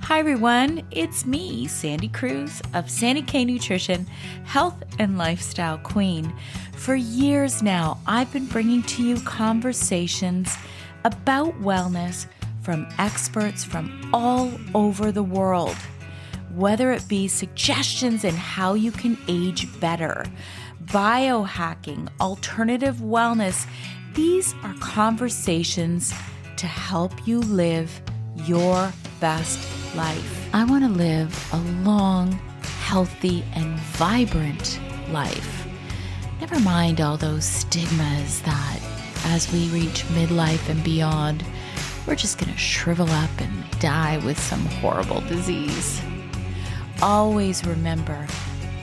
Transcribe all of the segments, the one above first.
Hi everyone, it's me, Sandy Cruz of Sandy K Nutrition, Health and Lifestyle Queen. For years now, I've been bringing to you conversations about wellness from experts from all over the world. Whether it be suggestions in how you can age better, biohacking, alternative wellness, these are conversations to help you live your best life. I want to live a long, healthy, and vibrant life. Never mind all those stigmas that as we reach midlife and beyond, we're just going to shrivel up and die with some horrible disease. Always remember,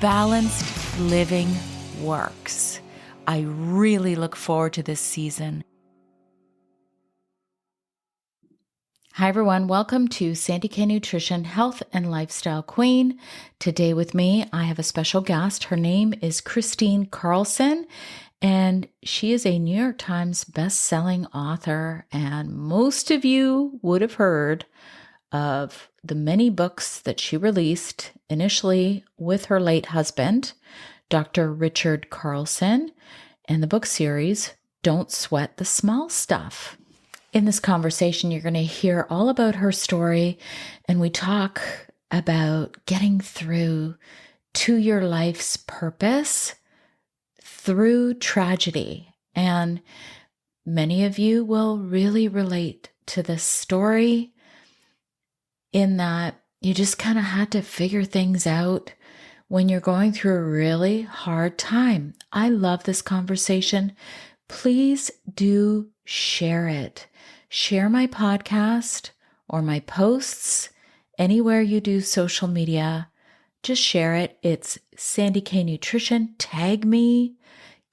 balanced living works. I really look forward to this season. Hi everyone, welcome to Sandy K Nutrition, Health and Lifestyle Queen. Today with me, I have a special guest. Her name is Kristine Carlson, and she is a New York Times best-selling author, and most of you would have heard of the many books that she released initially with her late husband, Dr. Richard Carlson, and the book series, Don't Sweat the Small Stuff. In this conversation, you're going to hear all about her story, and we talk about getting through to your life's purpose through tragedy. And many of you will really relate to this story in that you just kind of had to figure things out when you're going through a really hard time. I love this conversation. Please do share it. Share my podcast or my posts anywhere you do social media. Just share it. It's Sandy K Nutrition. Tag me.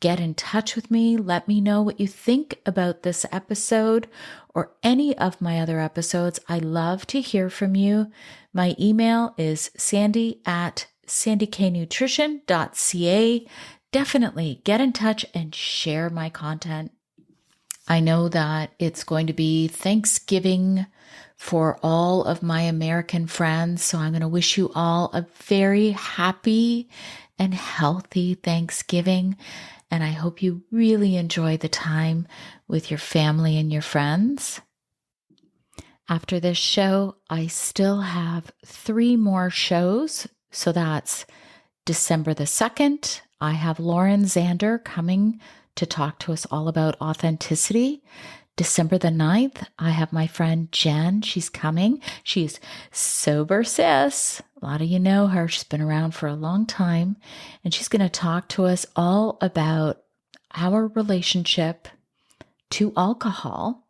Get in touch with me. Let me know what you think about this episode or any of my other episodes. I love to hear from you. My email is sandy@sandyknutrition.ca. Definitely get in touch and share my content. I know that it's going to be Thanksgiving for all of my American friends, so I'm going to wish you all a very happy and healthy Thanksgiving, and I hope you really enjoy the time with your family and your friends. After this show, I still have 3 more shows, so that's December the 2nd. I have Lauren Zander coming to talk to us all about authenticity. December the 9th, I have my friend Jen. She's coming. She's Sober Sis. A lot of you know her. She's been around for a long time. And she's going to talk to us all about our relationship to alcohol.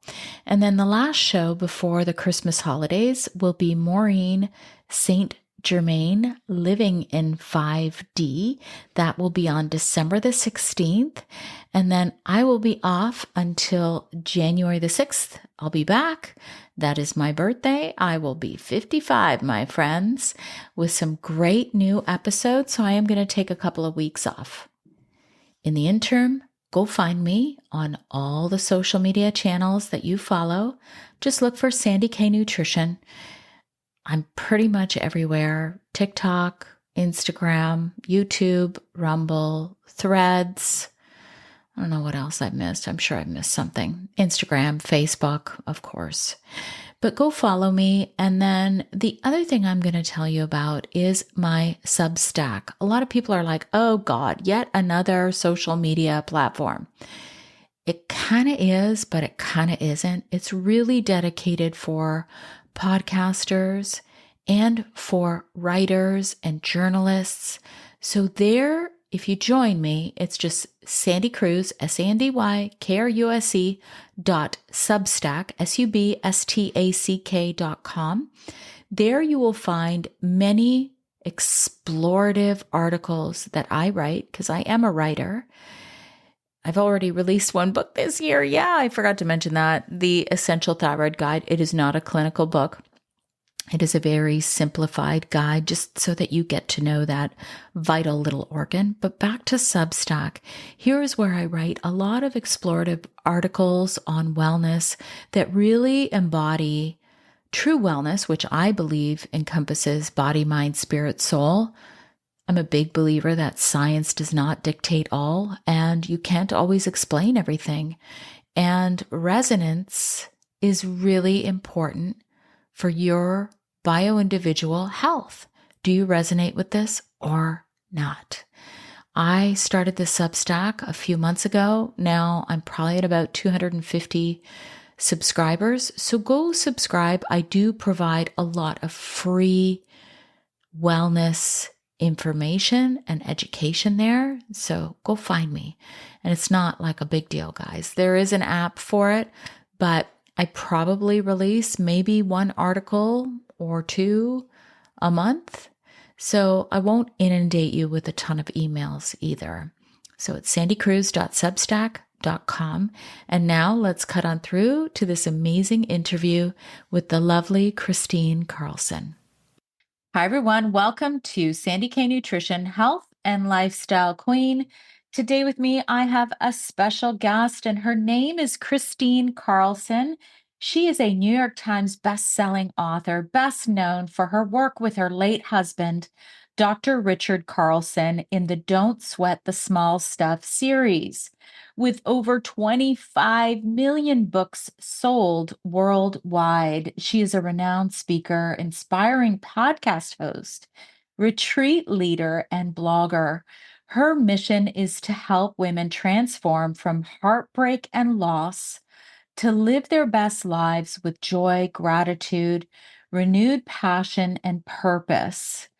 And then the last show before the Christmas holidays will be Maureen St. Germain, Living in 5D. That will be on December the 16th. And then I will be off until January the 6th. I'll be back. That is my birthday. I will be 55, my friends, with some great new episodes. So I am going to take a couple of weeks off. In the interim, go find me on all the social media channels that you follow. Just look for Sandy K Nutrition. I'm pretty much everywhere. TikTok, Instagram, YouTube, Rumble, Threads. I don't know what else I've missed. I'm sure I've missed something. Instagram, Facebook, of course. But go follow me. And then the other thing I'm going to tell you about is my Substack. A lot of people are like, oh God, yet another social media platform. It kind of is, but it kind of isn't. It's really dedicated for podcasters and for writers and journalists. So there, if you join me, it's just Sandy Cruz, SandyKruse.substack, SUBSTACK.com. There you will find many explorative articles that I write because I am a writer. I've already released 1 book this year. Yeah, I forgot to mention that. The Essential Thyroid Guide. It is not a clinical book. It is a very simplified guide just so that you get to know that vital little organ. But back to Substack. Here is where I write a lot of explorative articles on wellness that really embody true wellness, which I believe encompasses body, mind, spirit, soul. I'm a big believer that science does not dictate all, and you can't always explain everything. And resonance is really important for your bio-individual health. Do you resonate with this or not? I started this Substack a few months ago. Now I'm probably at about 250 subscribers. So go subscribe. I do provide a lot of free wellness information and education there. So go find me. And it's not like a big deal, guys. There is an app for it, but I probably release maybe one article or two a month. So I won't inundate you with a ton of emails either. So it's sandycruz.substack.com. And now let's cut on through to this amazing interview with the lovely Kristine Carlson. Hi, everyone. Welcome to Sandy K Nutrition, Health and Lifestyle Queen. Today with me, I have a special guest, and her name is Kristine Carlson. She is a New York Times bestselling author, best known for her work with her late husband, Dr. Richard Carlson, in the Don't Sweat the Small Stuff series. With over 25 million books sold worldwide, she is a renowned speaker, inspiring podcast host, retreat leader, and blogger. Her mission is to help women transform from heartbreak and loss to live their best lives with joy, gratitude, renewed passion, and purpose.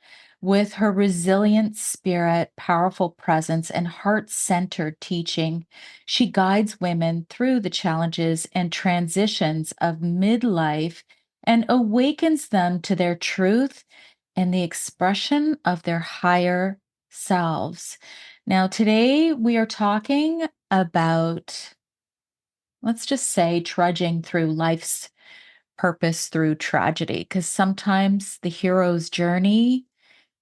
With her resilient spirit, powerful presence, and heart-centered teaching, she guides women through the challenges and transitions of midlife and awakens them to their truth and the expression of their higher selves. Now, today we are talking about, let's just say, trudging through life's purpose through tragedy, because sometimes the hero's journey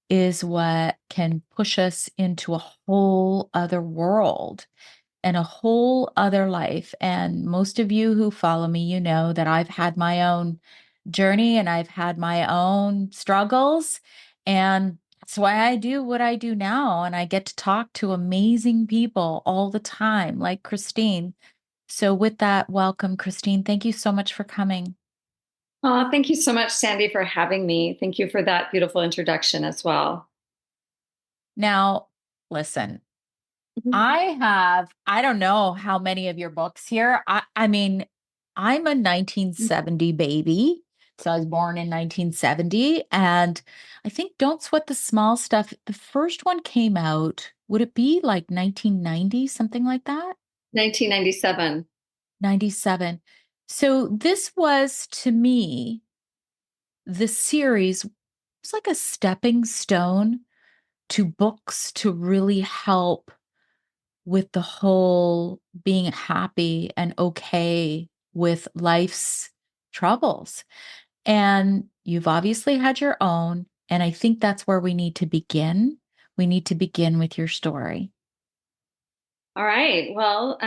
is what can push us into a whole other world and a whole other life. And most of you who follow me, you know that I've had my own journey and I've had my own struggles. And that's why I do what I do now. And I get to talk to amazing people all the time, like Kristine. So, with that, welcome, Kristine. Thank you so much for coming. Thank you so much, Sandy, for having me. Thank you for that beautiful introduction as well. Now, listen, Mhm. I don't know how many of your books here. I mean, I'm a 1970 baby. So I was born in 1970. And I think Don't Sweat the Small Stuff, the first one came out, would it be like 1990, something like that? 1997. 97. So this was, to me, the series was like a stepping stone to books to really help with the whole being happy and okay with life's troubles. And you've obviously had your own. And I think that's where we need to begin. We need to begin with your story. All right. Well,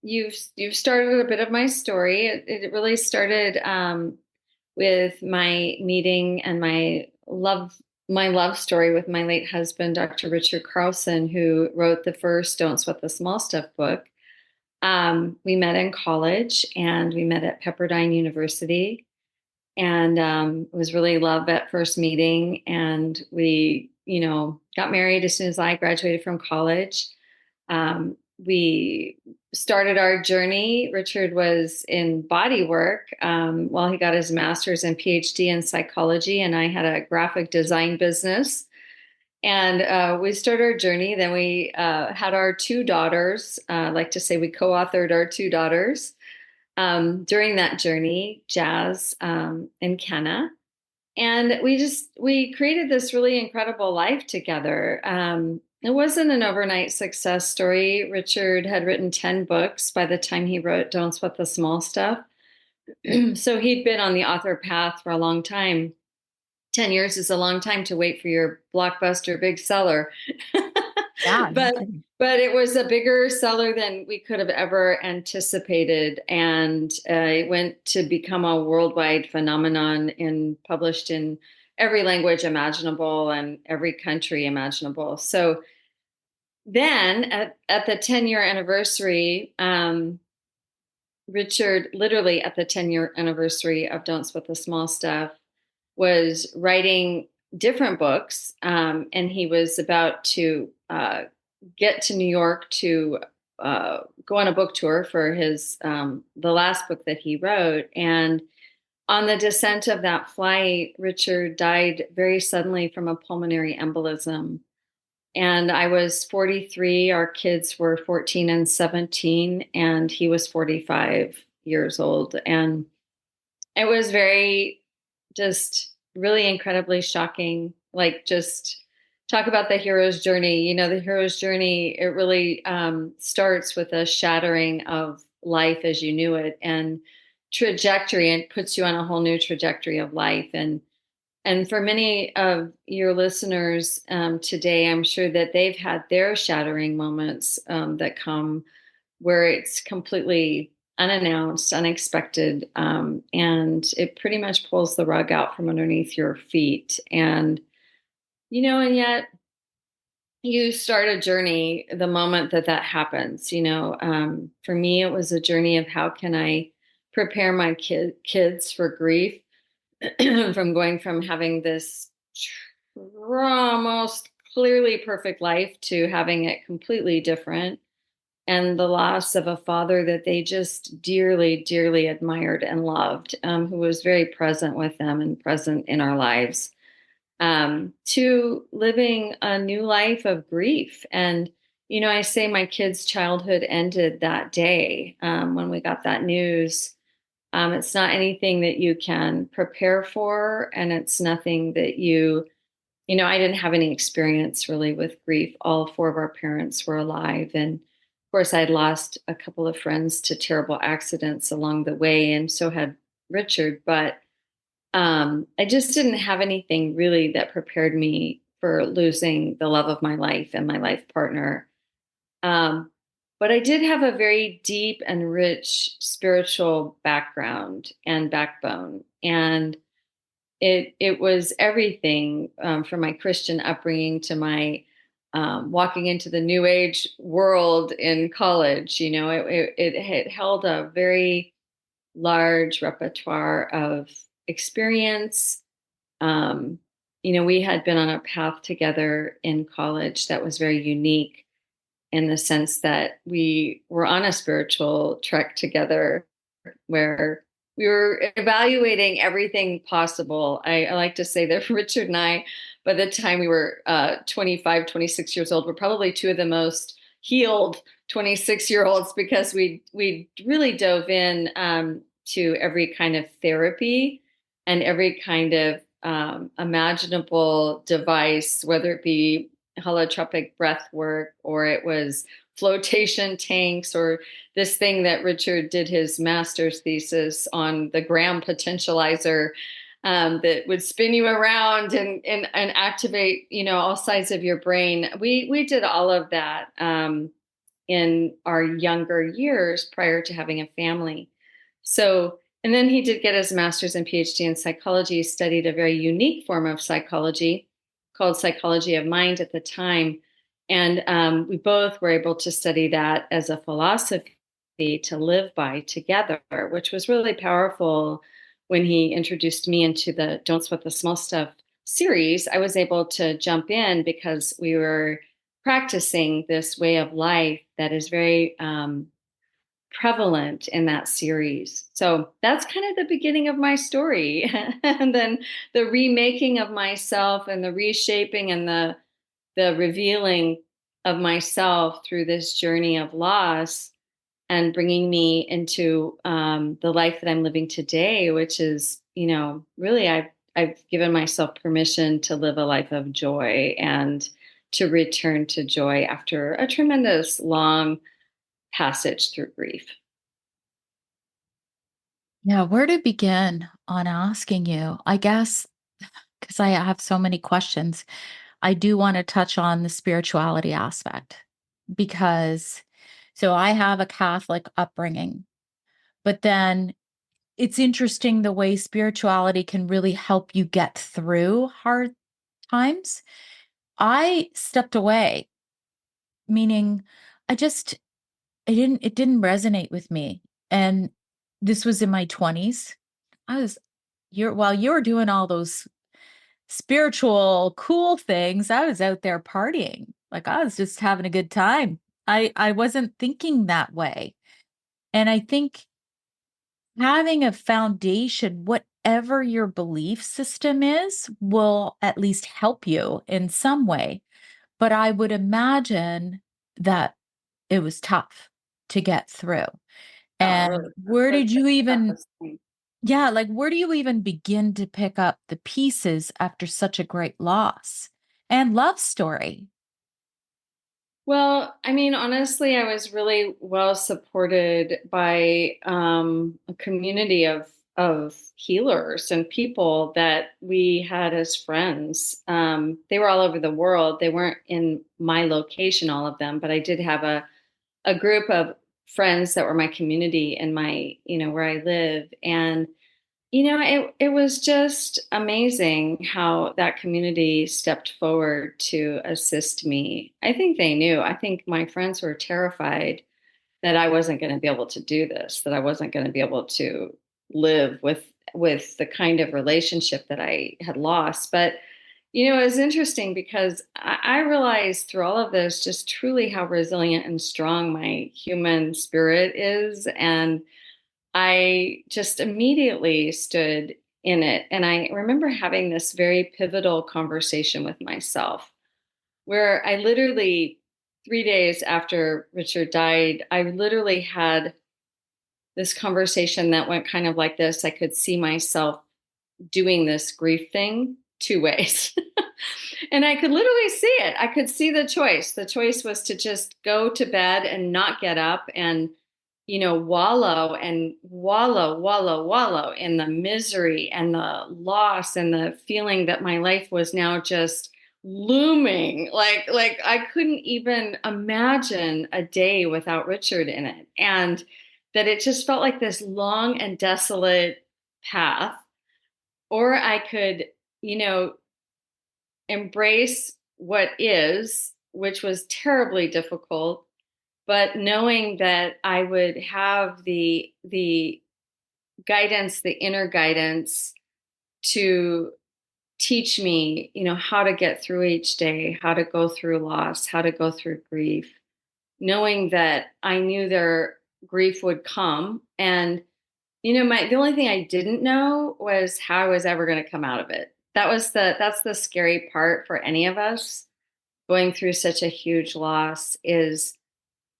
you've started a bit of my story. It really started with my meeting and my love story with my late husband, Dr. Richard Carlson, who wrote the first "Don't Sweat the Small Stuff" book. We met in college, and we met at Pepperdine University. And it was really love at first meeting. And we, got married as soon as I graduated from college. We started our journey. Richard was in body work while he got his master's and PhD in psychology, and I had a graphic design business. And we started our journey. Then we had our two daughters. I like to say we co-authored our two daughters during that journey, Jazz and Kenna. And we created this really incredible life together. It wasn't an overnight success story. Richard had written 10 books by the time he wrote Don't Sweat the Small Stuff. So he'd been on the author path for a long time. 10 years is a long time to wait for your blockbuster big seller. Yeah, no but kidding. it was a bigger seller than we could have ever anticipated, and it went to become a worldwide phenomenon and published in every language imaginable and every country imaginable. So then at the 10-year anniversary, Richard, literally at the 10-year anniversary of Don't Sweat the Small Stuff, was writing different books. And he was about to get to New York to go on a book tour for his the last book that he wrote. And on the descent of that flight, Richard died very suddenly from a pulmonary embolism. And I was 43. Our kids were 14 and 17, and he was 45 years old. And it was very, just really incredibly shocking. Like, just talk about the hero's journey. The hero's journey, it really starts with a shattering of life as you knew it and trajectory, and puts you on a whole new trajectory of life. And for many of your listeners today, I'm sure that they've had their shattering moments that come where it's completely unannounced, unexpected, and it pretty much pulls the rug out from underneath your feet. And yet you start a journey the moment that that happens. For me, it was a journey of how can I prepare my kids for grief from going from having this almost clearly perfect life to having it completely different, and the loss of a father that they just dearly, dearly admired and loved, who was very present with them and present in our lives, to living a new life of grief. And, I say my kids' childhood ended that day when we got that news. It's not anything that you can prepare for, and it's nothing that I didn't have any experience really with grief. All four of our parents were alive. And of course, I'd lost a couple of friends to terrible accidents along the way, and so had Richard. But I just didn't have anything really that prepared me for losing the love of my life and my life partner. Um, but I did have a very deep and rich spiritual background and backbone. And it was everything from my Christian upbringing to my walking into the New Age world in college. It held a very large repertoire of experience. Um, we had been on a path together in college that was very unique in the sense that we were on a spiritual trek together where we were evaluating everything possible. I like to say that Richard and I, by the time we were 25, 26 years old, were probably two of the most healed 26-year-olds, because we really dove in to every kind of therapy and every kind of imaginable device, whether it be holotropic breath work, or it was flotation tanks, or this thing that Richard did his master's thesis on, the Gram potentializer, that would spin you around and activate, all sides of your brain. We did all of that in our younger years prior to having a family. So, and then he did get his master's and PhD in psychology, studied a very unique form of psychology called psychology of mind at the time. And we both were able to study that as a philosophy to live by together, which was really powerful. When he introduced me into the Don't Sweat the Small Stuff series, I was able to jump in because we were practicing this way of life that is very prevalent in that series. So that's kind of the beginning of my story. And then the remaking of myself and the reshaping and the revealing of myself through this journey of loss, and bringing me into the life that I'm living today, which is, really I've given myself permission to live a life of joy and to return to joy after a tremendous long passage through grief. Yeah, where to begin on asking you? I guess because I have so many questions. I do want to touch on the spirituality aspect because so I have a Catholic upbringing, but then it's interesting the way spirituality can really help you get through hard times. I stepped away, meaning I just it didn't resonate with me. And this was in my 20s. I was you're while you were doing all those spiritual cool things, I was out there partying. Like I was just having a good time. I wasn't thinking that way. And I think having a foundation, whatever your belief system is, will at least help you in some way. But I would imagine that it was tough to get through. Oh, And really? where That's did you the even, toughest thing. yeah, like where do you even begin to pick up the pieces after such a great loss and love story? Well, I mean, honestly, I was really well supported by a community of healers and people that we had as friends. They were all over the world. They weren't in my location, all of them, but I did have a group of friends that were my community and my, where I live. And it was just amazing how that community stepped forward to assist me. I think they knew. I think my friends were terrified that I wasn't going to be able to do this, that I wasn't going to be able to live with the kind of relationship that I had lost. But it was interesting because I realized through all of this just truly how resilient and strong my human spirit is. And I just immediately stood in it. And I remember having this very pivotal conversation with myself where I literally, 3 days after Richard died, I literally had this conversation that went kind of like this. I could see myself doing this grief thing two ways. And I could literally see it. I could see the choice. The choice was to just go to bed and not get up and, wallow and wallow in the misery and the loss and the feeling that my life was now just looming. Like I couldn't even imagine a day without Richard in it. And that it just felt like this long and desolate path. Or I could, you know, embrace what is, which was terribly difficult, but knowing that I would have the guidance, the inner guidance to teach me, how to get through each day, how to go through loss, how to go through grief, knowing that I knew their grief would come. And the only thing I didn't know was how I was ever going to come out of it. That's the scary part for any of us going through such a huge loss is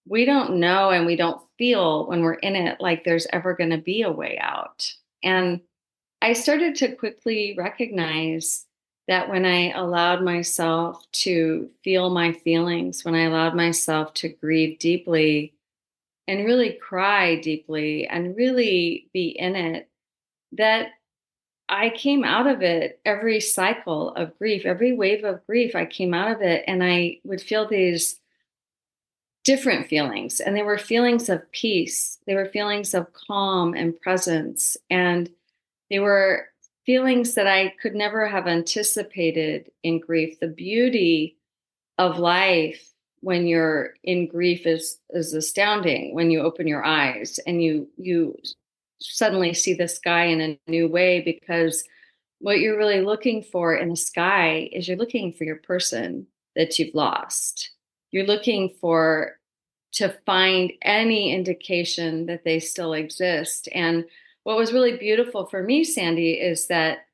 we don't know and we don't feel when we're in it like there's ever going to be a way out. And I started to quickly recognize that when I allowed myself to feel my feelings, when I allowed myself to grieve deeply and really cry deeply and really be in it, that I came out of it every cycle of grief, every wave of grief. I came out of it and I would feel these different feelings. And they were feelings of peace, they were feelings of calm and presence. And they were feelings that I could never have anticipated in grief. The beauty of life when you're in grief is astounding when you open your eyes and you suddenly see the sky in a new way, because what you're really looking for in the sky is you're looking for your person that you've lost. You're looking for to find any indication that they still exist. And what was really beautiful for me, Sandy, is that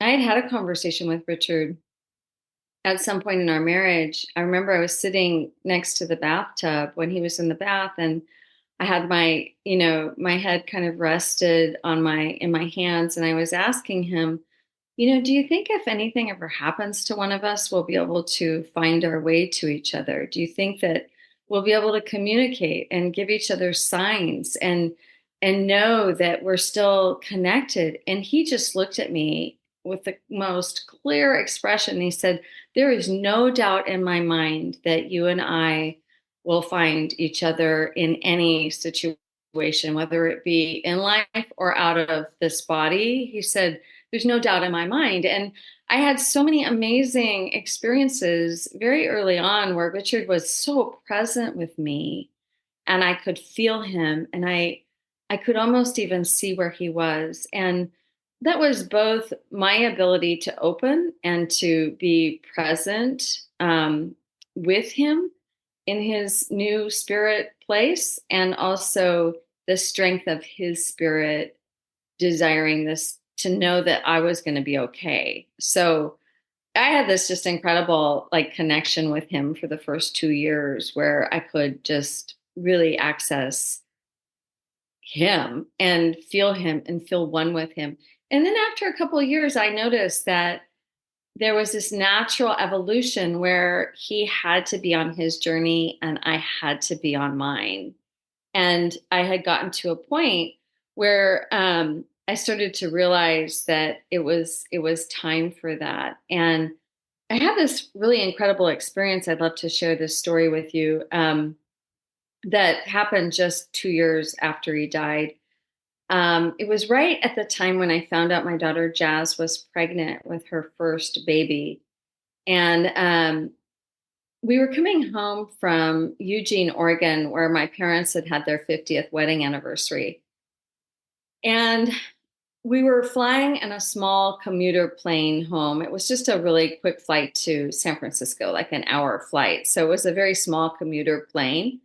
I had a conversation with Richard at some point in our marriage. I remember I was sitting next to the bathtub when he was in the bath, and I had my head kind of rested in my hands, and I was asking him, do you think if anything ever happens to one of us, we'll be able to find our way to each other? Do you think that we'll be able to communicate and give each other signs and know that we're still connected? And he just looked at me with the most clear expression. He said, "There is no doubt in my mind that you and I will find each other in any situation, whether it be in life or out of this body." He said, "There's no doubt in my mind." And I had so many amazing experiences very early on where Richard was so present with me and I could feel him, and I could almost even see where he was. And that was both my ability to open and to be present with him in his new spirit place, and also the strength of his spirit desiring this, to know that I was going to be okay. So I had this just incredible like connection with him for the first 2 years where I could just really access him and feel one with him. And then after a couple of years, I noticed that there was this natural evolution where he had to be on his journey and I had to be on mine. And I had gotten to a point where I started to realize that it was time for that. And I had this really incredible experience. I'd love to share this story with you, that happened just 2 years after he died. It was right at the time when I found out my daughter Jazz was pregnant with her first baby. And we were coming home from Eugene, Oregon, where my parents had had their 50th wedding anniversary. And we were flying in a small commuter plane home. It was just a really quick flight to San Francisco, like an hour flight. So it was a very small commuter plane.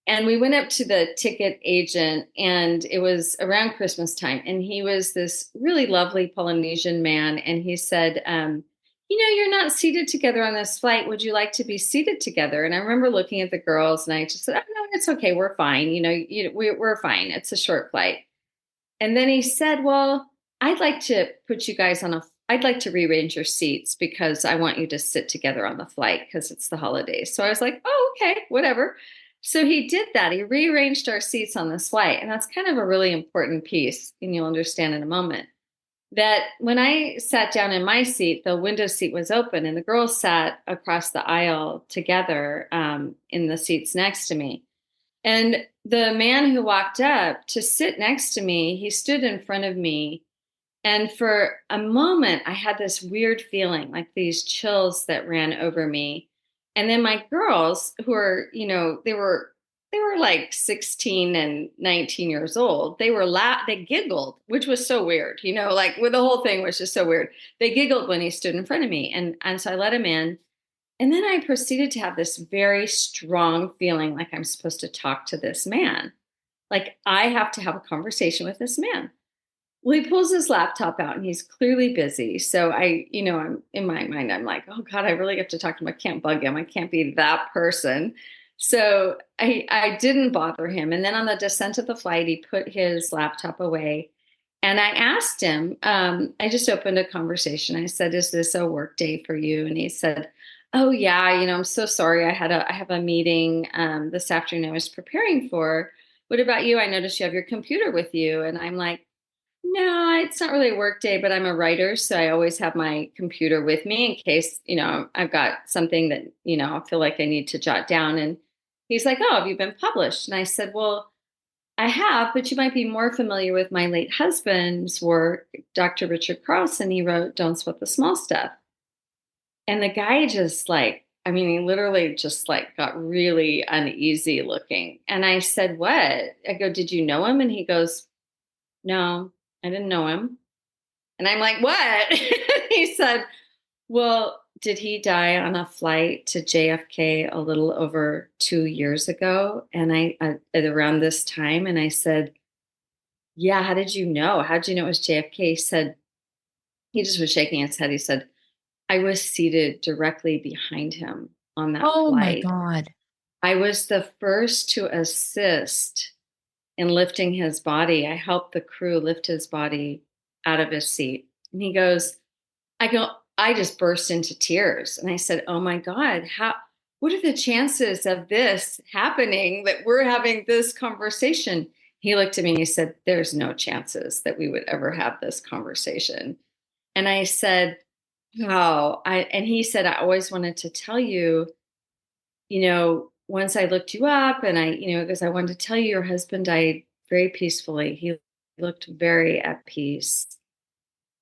And we went up to the ticket agent, and it was around Christmas time. And he was this really lovely Polynesian man. And he said, you're not seated together on this flight. Would you like to be seated together? And I remember looking at the girls, and I just said, "Oh, no, it's okay. We're fine. We're fine. It's a short flight." And then he said, "Well, I'd like to put you guys I'd like to rearrange your seats because I want you to sit together on the flight because it's the holidays." So I was like, "Oh, okay, whatever." So he did that. He rearranged our seats on this flight. And that's kind of a really important piece. And you'll understand in a moment that when I sat down in my seat, the window seat was open and the girls sat across the aisle together in the seats next to me. And the man who walked up to sit next to me, he stood in front of me. And for a moment, I had this weird feeling, like these chills that ran over me. And then my girls, who are, they were like 16 and 19 years old. They giggled, which was so weird, like the whole thing was just so weird. They giggled when he stood in front of me. And so I let him in. And then I proceeded to have this very strong feeling like I'm supposed to talk to this man. Like I have to have a conversation with this man. Well, he pulls his laptop out and he's clearly busy. So I'm in my mind, I'm like, oh God, I really have to talk to him. I can't bug him. I can't be that person. So I didn't bother him. And then on the descent of the flight, he put his laptop away. And I asked him, I just opened a conversation. I said, "Is this a work day for you?" And he said, "Oh yeah, I'm so sorry. I have a meeting this afternoon I was preparing for. What about you? I noticed you have your computer with you." And I'm like, "No, it's not really a work day, but I'm a writer, so I always have my computer with me in case, I've got something that, I feel like I need to jot down." And he's like, "Oh, have you been published?" And I said, "Well, I have, but you might be more familiar with my late husband's work, Dr. Richard Carlson. He wrote Don't Sweat the Small Stuff." And the guy just like, I mean, he literally just like got really uneasy looking. And I said, "What?" I go, "Did you know him?" And he goes, "No, I didn't know him." And I'm like, "What?" He said, "Well, did he die on a flight to JFK a little over 2 years ago?" And at around this time, and I said, "Yeah, how did you know? How did you know it was JFK?" He said, he just was shaking his head. He said, "I was seated directly behind him on that Oh my flight. God. I was the first to assist in lifting his body. I helped the crew lift his body out of his seat." And he goes, I just burst into tears. And I said, "Oh my God, what are the chances of this happening, that we're having this conversation?" He looked at me and he said, "There's no chances that we would ever have this conversation." And I said, wow. And he said, I always wanted to tell you, once I looked you up and because I wanted to tell you your husband died very peacefully. He looked very at peace.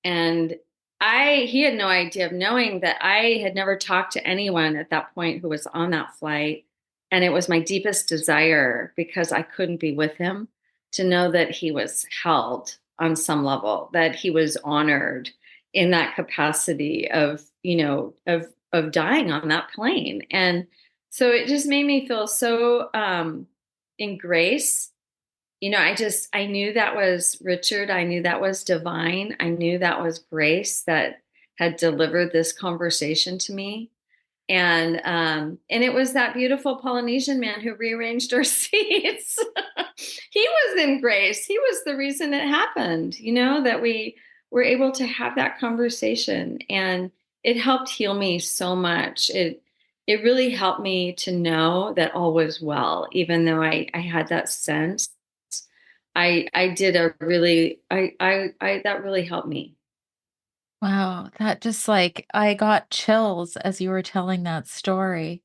And he had no idea of knowing that I had never talked to anyone at that point who was on that flight. And it was my deepest desire, because I couldn't be with him, to know that he was held on some level, that he was honored in that capacity of dying on that plane. And so it just made me feel so in grace. I knew that was Richard. I knew that was divine. I knew that was grace that had delivered this conversation to me. And it was that beautiful Polynesian man who rearranged our seats. He was in grace. He was the reason it happened, that we were able to have that conversation. And it helped heal me so much. It really helped me to know that all was well, even though I had that sense. I did a really I that really helped me. Wow, that just like I got chills as you were telling that story.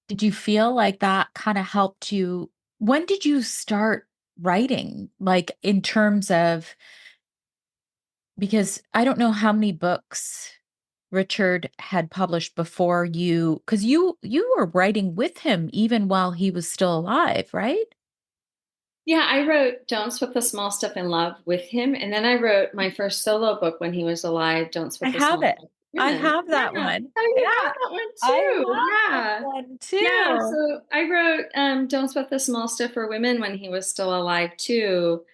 Did you feel like that kind of helped you? When did you start writing? Like in terms of, because I don't know how many books Richard had published before you, because you were writing with him even while he was still alive, right? Yeah, I wrote Don't Sweat the Small Stuff in Love with him. And then I wrote my first solo book when he was alive, Don't I Sweat the have Small it. Stuff for I Women. have that Yeah. one. Oh, you Yeah, have that one I too. have that Yeah. one Yeah. too. So I wrote Don't Sweat the Small Stuff for Women when he was still alive too.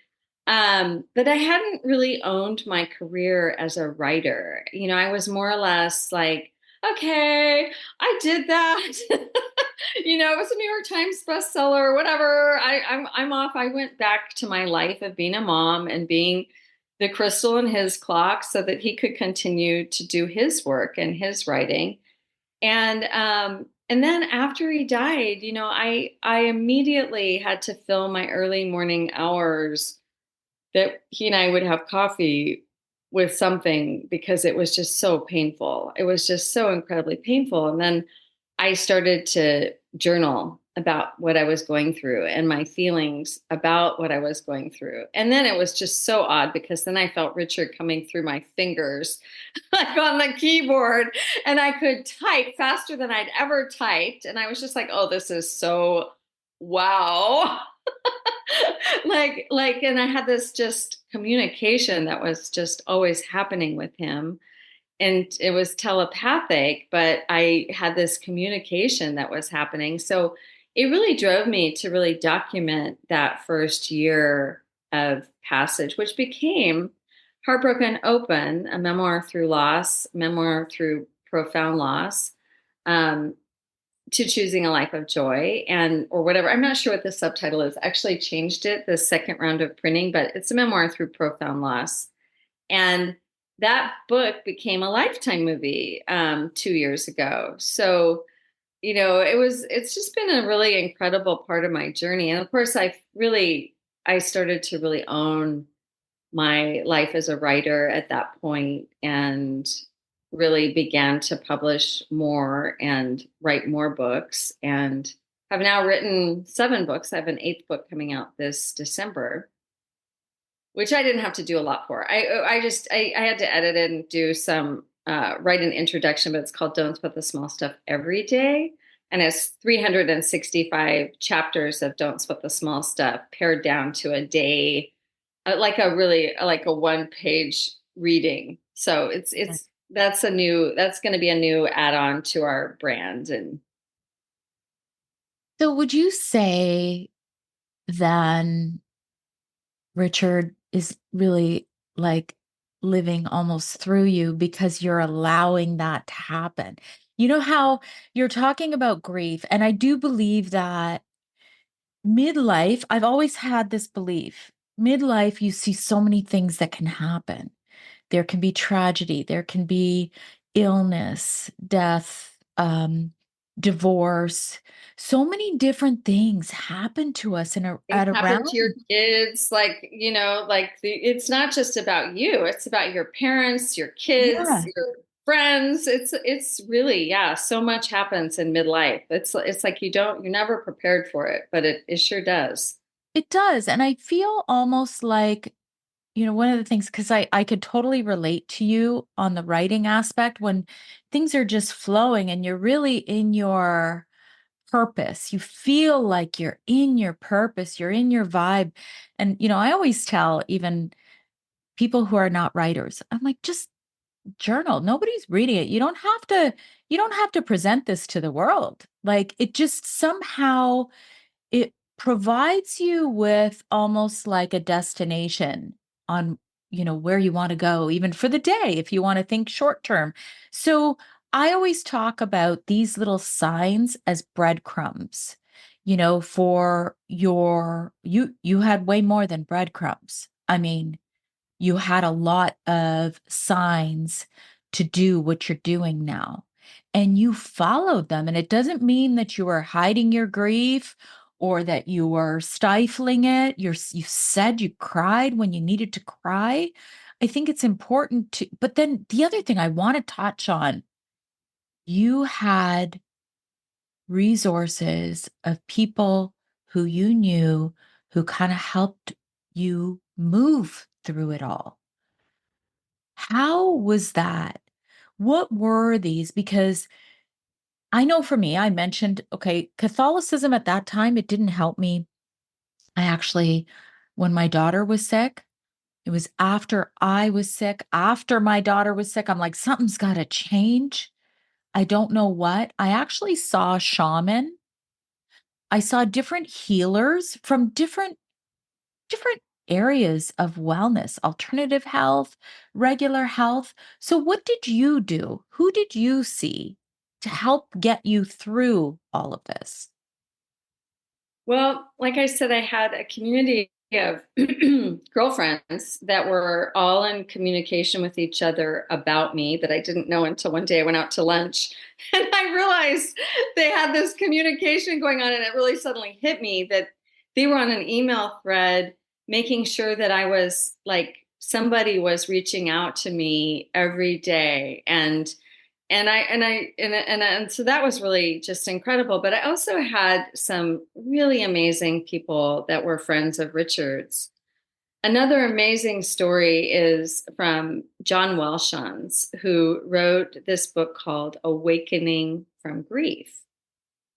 But I hadn't really owned my career as a writer. I was more or less like, okay, I did that. It was a New York Times bestseller or whatever. I'm off. I went back to my life of being a mom and being the crystal in his clock so that he could continue to do his work and his writing. And then after he died, I immediately had to fill my early morning hours that he and I would have coffee with something, because it was just so painful. It was just so incredibly painful. And then I started to journal about what I was going through and my feelings about what I was going through. And then it was just so odd, because then I felt Richard coming through my fingers like on the keyboard, and I could type faster than I'd ever typed. And I was just like, oh, this is so wow. And I had this just communication that was just always happening with him, and it was telepathic, but I had this communication that was happening. So it really drove me to really document that first year of passage, which became Heartbroken Open, a memoir through loss, memoir through profound loss. Um, to Choosing a Life of Joy, and or whatever. I'm not sure what the subtitle is. I actually changed it the second round of printing, but it's a memoir through profound loss. And that book became a Lifetime movie 2 years ago. So, it's just been a really incredible part of my journey. And of course, I started to really own my life as a writer at that point, and really began to publish more and write more books, and have now written 7 books. I have an 8th book coming out this December, which I didn't have to do a lot for. I had to edit it and do some write an introduction, but it's called Don't Sweat the Small Stuff Every Day. And it's 365 chapters of Don't Sweat the Small Stuff pared down to a day, like a 1-page reading. So that's going to be a new add-on to our brand. And So would you say then Richard is really like living almost through you because you're allowing that to happen? You know how you're talking about grief, and I do believe that midlife, I've always had this belief. Midlife, you see so many things that can happen. There can be tragedy, there can be illness, death, divorce. So many different things happen to us Things at happen to your around. kids, like, it's not just about you, it's about your parents, your kids, Yeah, your friends. It's really, yeah, so much happens in midlife. It's like you're never prepared for it, but it sure does. it does. And I feel almost like, one of the things, because I could totally relate to you on the writing aspect when things are just flowing and you're really in your purpose. You feel like you're in your purpose, you're in your vibe. And, I always tell even people who are not writers, I'm like, just journal. Nobody's reading it. You don't have to present this to the world. Like it just somehow it provides you with almost like a destination on, where you want to go, even for the day, if you want to think short term. So I always talk about these little signs as breadcrumbs, for you had way more than breadcrumbs. I mean, you had a lot of signs to do what you're doing now. And you followed them. And it doesn't mean that you were hiding your grief or that you were stifling it. You said you cried when you needed to cry. I think it's important to, but then the other thing I want to touch on, you had resources of people who you knew who kind of helped you move through it all. How was that? What were these? Because I know for me, I mentioned, okay, Catholicism at that time, it didn't help me. I actually, when my daughter was sick, it was after I was sick, after my daughter was sick, I'm like, something's got to change. I don't know what. I actually saw a shaman. I saw different healers from different areas of wellness, alternative health, regular health. So, what did you do? Who did you see to help get you through all of this? Well, like I said, I had a community of girlfriends that were all in communication with each other about me that I didn't know until one day I went out to lunch and I realized they had this communication going on. And it really suddenly hit me that they were on an email thread making sure that I was like somebody was reaching out to me every day. And so that was really just incredible. But I also had some really amazing people that were friends of Richard's. Another amazing story is from John Welshons, who wrote this book called Awakening from Grief.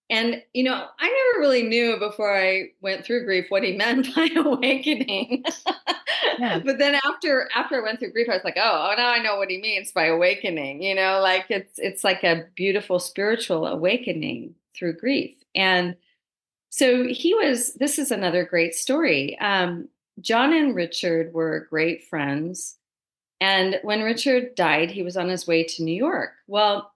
And, I never really knew before I went through grief what he meant by awakening. Yeah. But then after I went through grief, I was like, oh, now I know what he means by awakening, like it's like a beautiful spiritual awakening through grief. And so this is another great story. John and Richard were great friends. And when Richard died, he was on his way to New York. Well,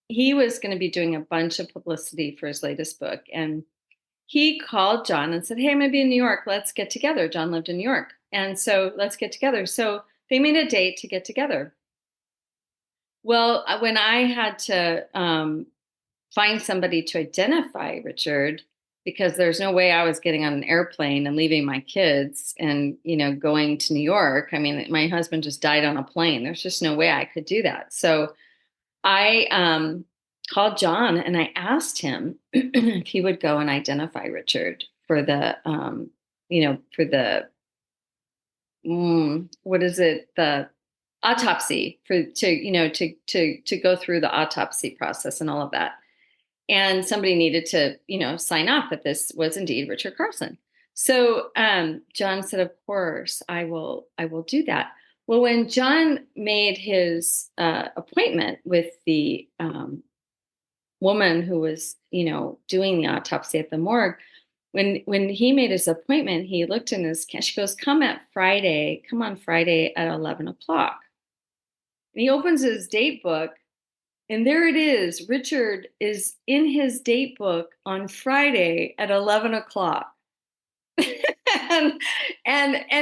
he was going to be doing a bunch of publicity for his latest book. And he called John and said, hey, I'm going to be in New York. Let's get together. John lived in New York. And so let's get together. So they made a date to get together. Well, when I had to find somebody to identify Richard, because there's no way I was getting on an airplane and leaving my kids and, going to New York. I mean, my husband just died on a plane. There's just no way I could do that. So I called John and I asked him if he would go and identify Richard for for the what is it, the autopsy, for to go through the autopsy process and all of that. And somebody needed to sign off that this was indeed Richard Carlson. So John said, of course, I will do that. Well, when John made his appointment with the woman who was, doing the autopsy at the morgue, when he made his appointment, he looked in his, she goes, come on Friday at 11 o'clock. And he opens his date book, and there it is. Richard is in his date book on Friday at 11 o'clock. and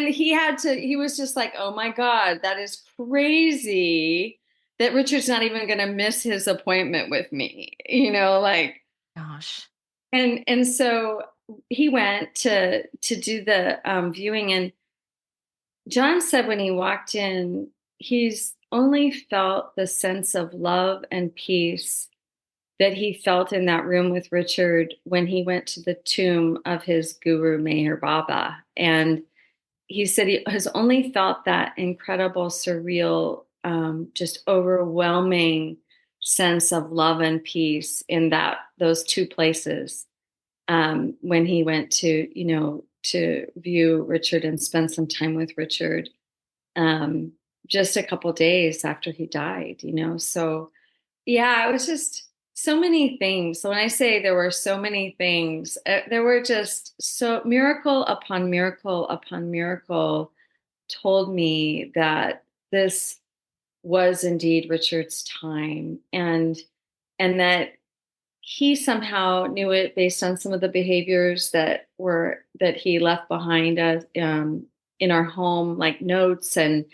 he was just like, oh my God, that is crazy that Richard's not even going to miss his appointment with me, like. Gosh. And so he went to do the viewing, and John said when he walked in, he's only felt the sense of love and peace that he felt in that room with Richard when he went to the tomb of his guru Meher Baba. And he said he has only felt that incredible, surreal, just overwhelming sense of love and peace in those two places, when he went to view Richard and spend some time with Richard, um, just a couple days after he died. So yeah, it was just so many things. So when I say there were so many things, there were just so miracle upon miracle upon miracle told me that this was indeed Richard's time, and that he somehow knew it based on some of the behaviors that he left behind us, in our home, like notes, and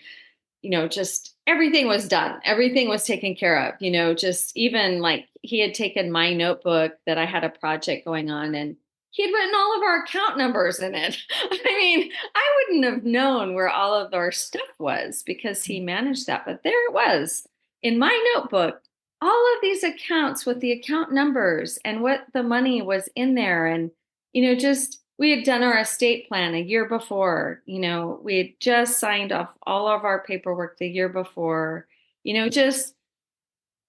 just everything was done. Everything was taken care of, just even like he had taken my notebook that I had a project going on, and he had written all of our account numbers in it. I mean, I wouldn't have known where all of our stuff was because he managed that. But there it was in my notebook, all of these accounts with the account numbers and what the money was in there. And, just we had done our estate plan a year before. We had just signed off all of our paperwork the year before. Just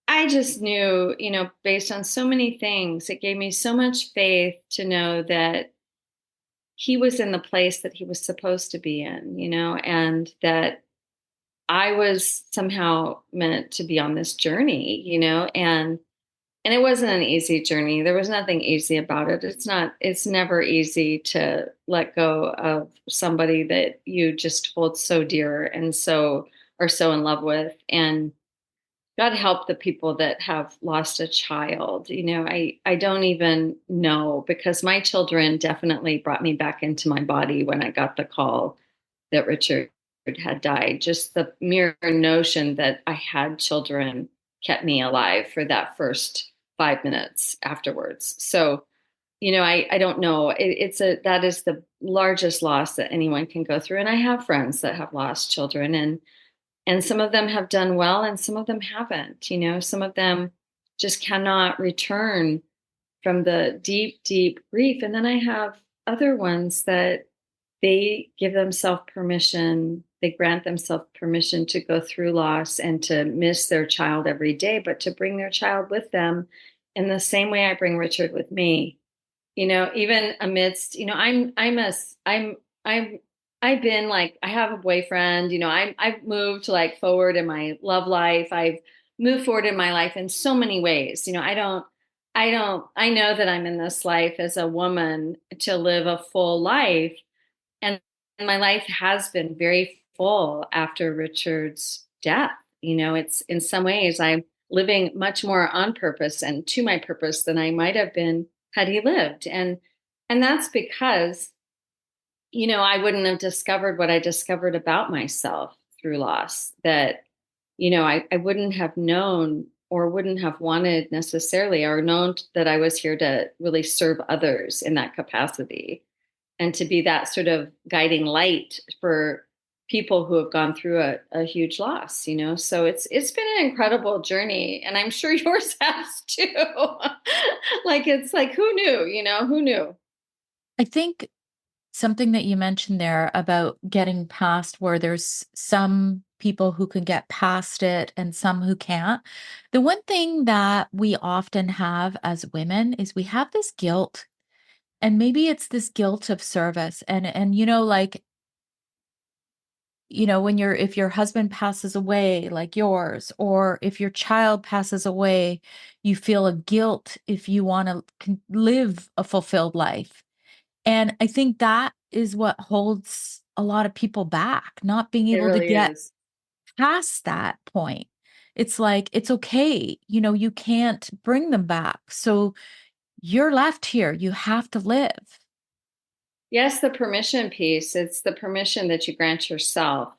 I just knew, based on so many things, it gave me so much faith to know that he was in the place that he was supposed to be in, and that I was somehow meant to be on this journey, and it wasn't an easy journey. There was nothing easy about it. It's never easy to let go of somebody that you just hold so dear and so are so in love with. And God help the people that have lost a child. I don't even know, because my children definitely brought me back into my body when I got the call that Richard had died. Just the mere notion that I had children kept me alive for that first 5 minutes afterwards. So, I don't know. That is the largest loss that anyone can go through. And I have friends that have lost children, and some of them have done well and some of them haven't. Some of them just cannot return from the deep, deep grief. And then I have other ones that they give themselves permission, they grant themselves permission to go through loss and to miss their child every day, but to bring their child with them in the same way I bring Richard with me. Even amidst, I'm I've been like, I have a boyfriend, I've moved like forward in my love life. I've moved forward in my life in so many ways. I know that I'm in this life as a woman to live a full life. And my life has been very full after Richard's death. It's in some ways I'm living much more on purpose and to my purpose than I might have been had he lived. And that's because, I wouldn't have discovered what I discovered about myself through loss, that, I wouldn't have known or wouldn't have wanted necessarily, or known that I was here to really serve others in that capacity and to be that sort of guiding light for people who have gone through a huge loss. So it's been an incredible journey, and I'm sure yours has too. Like, it's like, who knew? I think something that you mentioned there about getting past, where there's some people who can get past it and some who can't. The one thing that we often have as women is we have this guilt, and maybe it's this guilt of service. And like, when if your husband passes away like yours, or if your child passes away, you feel a guilt if you want to live a fulfilled life. And I think that is what holds a lot of people back, not being It able to really get is. past that point. It's like, it's okay. You can't bring them back. So you're left here. You have to live. Yes, the permission piece. It's the permission that you grant yourself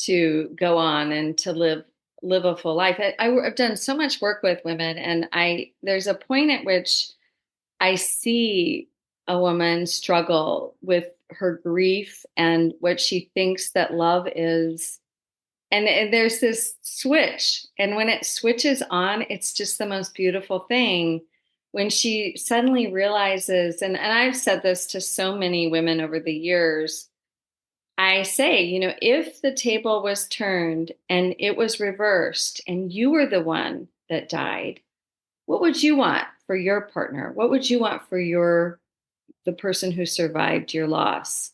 to go on and to live live a full life. I've done so much work with women, and there's a point at which I see a woman struggle with her grief and what she thinks that love is. And there's this switch. And when it switches on, it's just the most beautiful thing when she suddenly realizes, and I've said this to so many women over the years. I say, if the table was turned and it was reversed and you were the one that died, what would you want for your partner? What would you want for the person who survived your loss?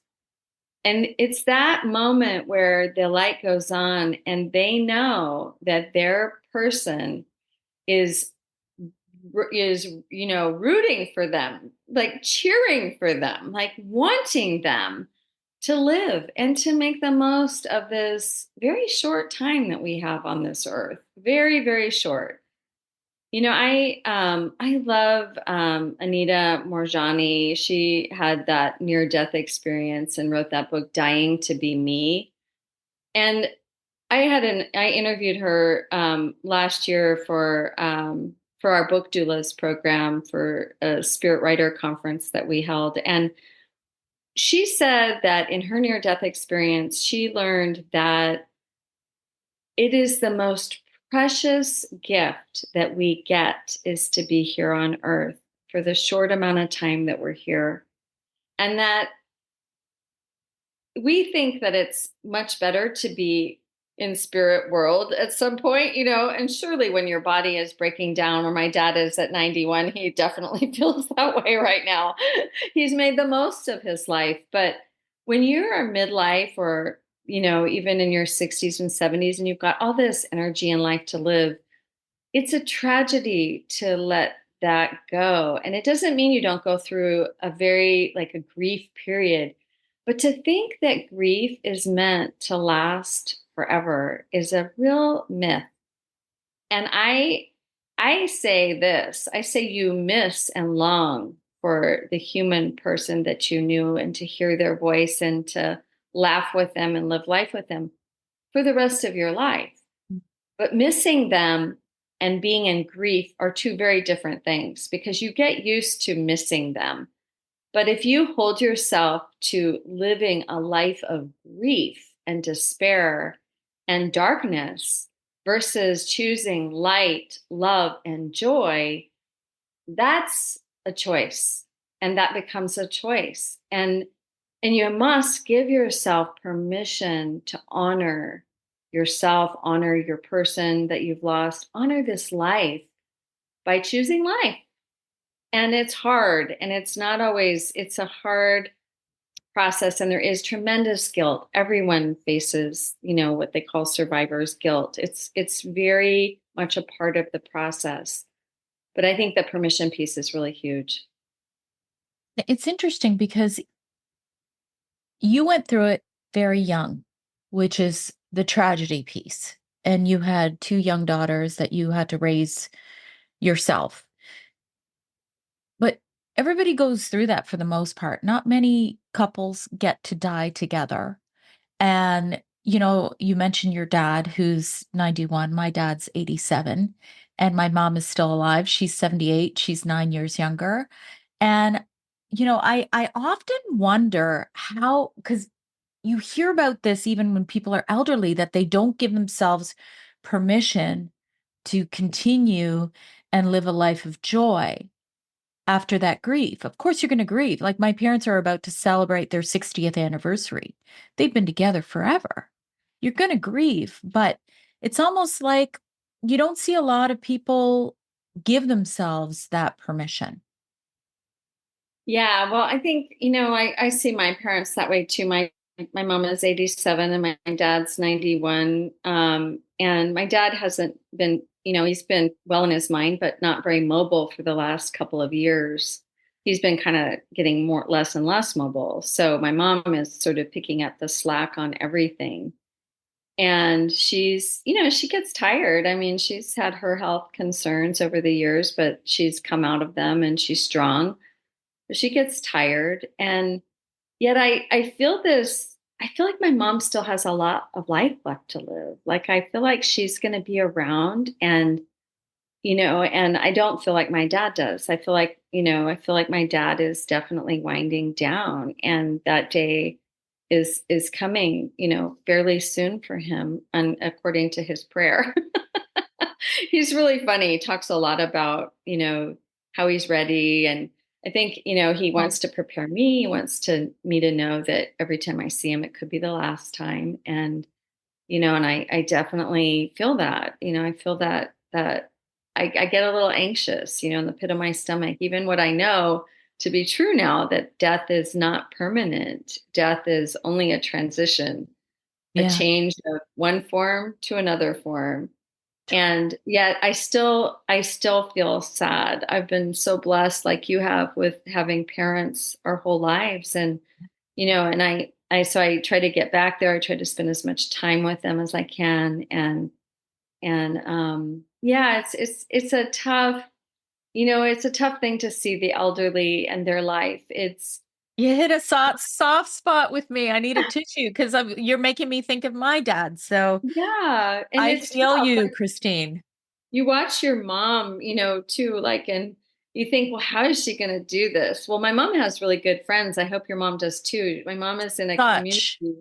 And it's that moment where the light goes on and they know that their person is rooting for them, like cheering for them, like wanting them to live and to make the most of this very short time that we have on this earth. Very, very short. I love Anita Morjani. She had that near-death experience and wrote that book, Dying to Be Me. And I interviewed her last year for our book doulas program for a Spirit Writer conference that we held. And she said that in her near-death experience, she learned that it is the most precious gift that we get is to be here on earth for the short amount of time that we're here. And that we think that it's much better to be in spirit world at some point, and surely when your body is breaking down, or my dad is at 91, he definitely feels that way right now. He's made the most of his life. But when you're a midlife or, even in your 60s and 70s, and you've got all this energy and life to live, it's a tragedy to let that go. And it doesn't mean you don't go through like a grief period. But to think that grief is meant to last forever is a real myth. And I say this, I say you miss and long for the human person that you knew, and to hear their voice and to laugh with them and live life with them for the rest of your life. But missing them and being in grief are two very different things, because you get used to missing them. But if you hold yourself to living a life of grief and despair and darkness versus choosing light, love, and joy, that's a choice. And that becomes a choice. And you must give yourself permission to honor yourself, honor your person that you've lost, honor this life by choosing life. And it's hard, and it's a hard process, and there is tremendous guilt. Everyone faces, what they call survivor's guilt. It's very much a part of the process. But I think the permission piece is really huge. It's interesting because you went through it very young, which is the tragedy piece. And you had two young daughters that you had to raise yourself. But everybody goes through that for the most part. Not many couples get to die together. And, you mentioned your dad, who's 91. My dad's 87. And my mom is still alive. She's 78. She's 9 years younger. And, I often wonder how, because you hear about this even when people are elderly, that they don't give themselves permission to continue and live a life of joy after that grief. Of course, you're going to grieve. Like my parents are about to celebrate their 60th anniversary. They've been together forever. You're going to grieve, but it's almost like you don't see a lot of people give themselves that permission. Yeah, well, I think, I see my parents that way too. My mom is 87 and my dad's 91. And my dad hasn't been, he's been well in his mind, but not very mobile for the last couple of years. He's been kind of getting less and less mobile. So my mom is sort of picking up the slack on everything. And she gets tired. I mean, she's had her health concerns over the years, but she's come out of them and she's strong. But she gets tired. And yet I feel this I feel like my mom still has a lot of life left to live. Like I feel like she's going to be around, and and I don't feel like my dad does. I feel like my dad is definitely winding down, and that day is coming, fairly soon for him, and according to his prayer. He's really funny. He talks a lot about, how he's ready. And I think, he wants to prepare me. He wants me to know that every time I see him, it could be the last time. And, and I definitely feel that, I feel that I get a little anxious, in the pit of my stomach, even what I know to be true now, that death is not permanent. Death is only a transition, a Yeah. change of one form to another form. And yet I still feel sad. I've been so blessed, like you have, with having parents our whole lives. And and I try to get back there. I try to spend as much time with them as I can. And yeah, it's a tough, it's a tough thing to see the elderly and their life. It's You hit a soft spot with me. I need a tissue because you're making me think of my dad. So Yeah, and I it's feel tough. you, Like Kristine. you watch your mom, too, like, and you think, well, how is she going to do this? Well, my mom has really good friends. I hope your mom does too. My mom is in a community. Such.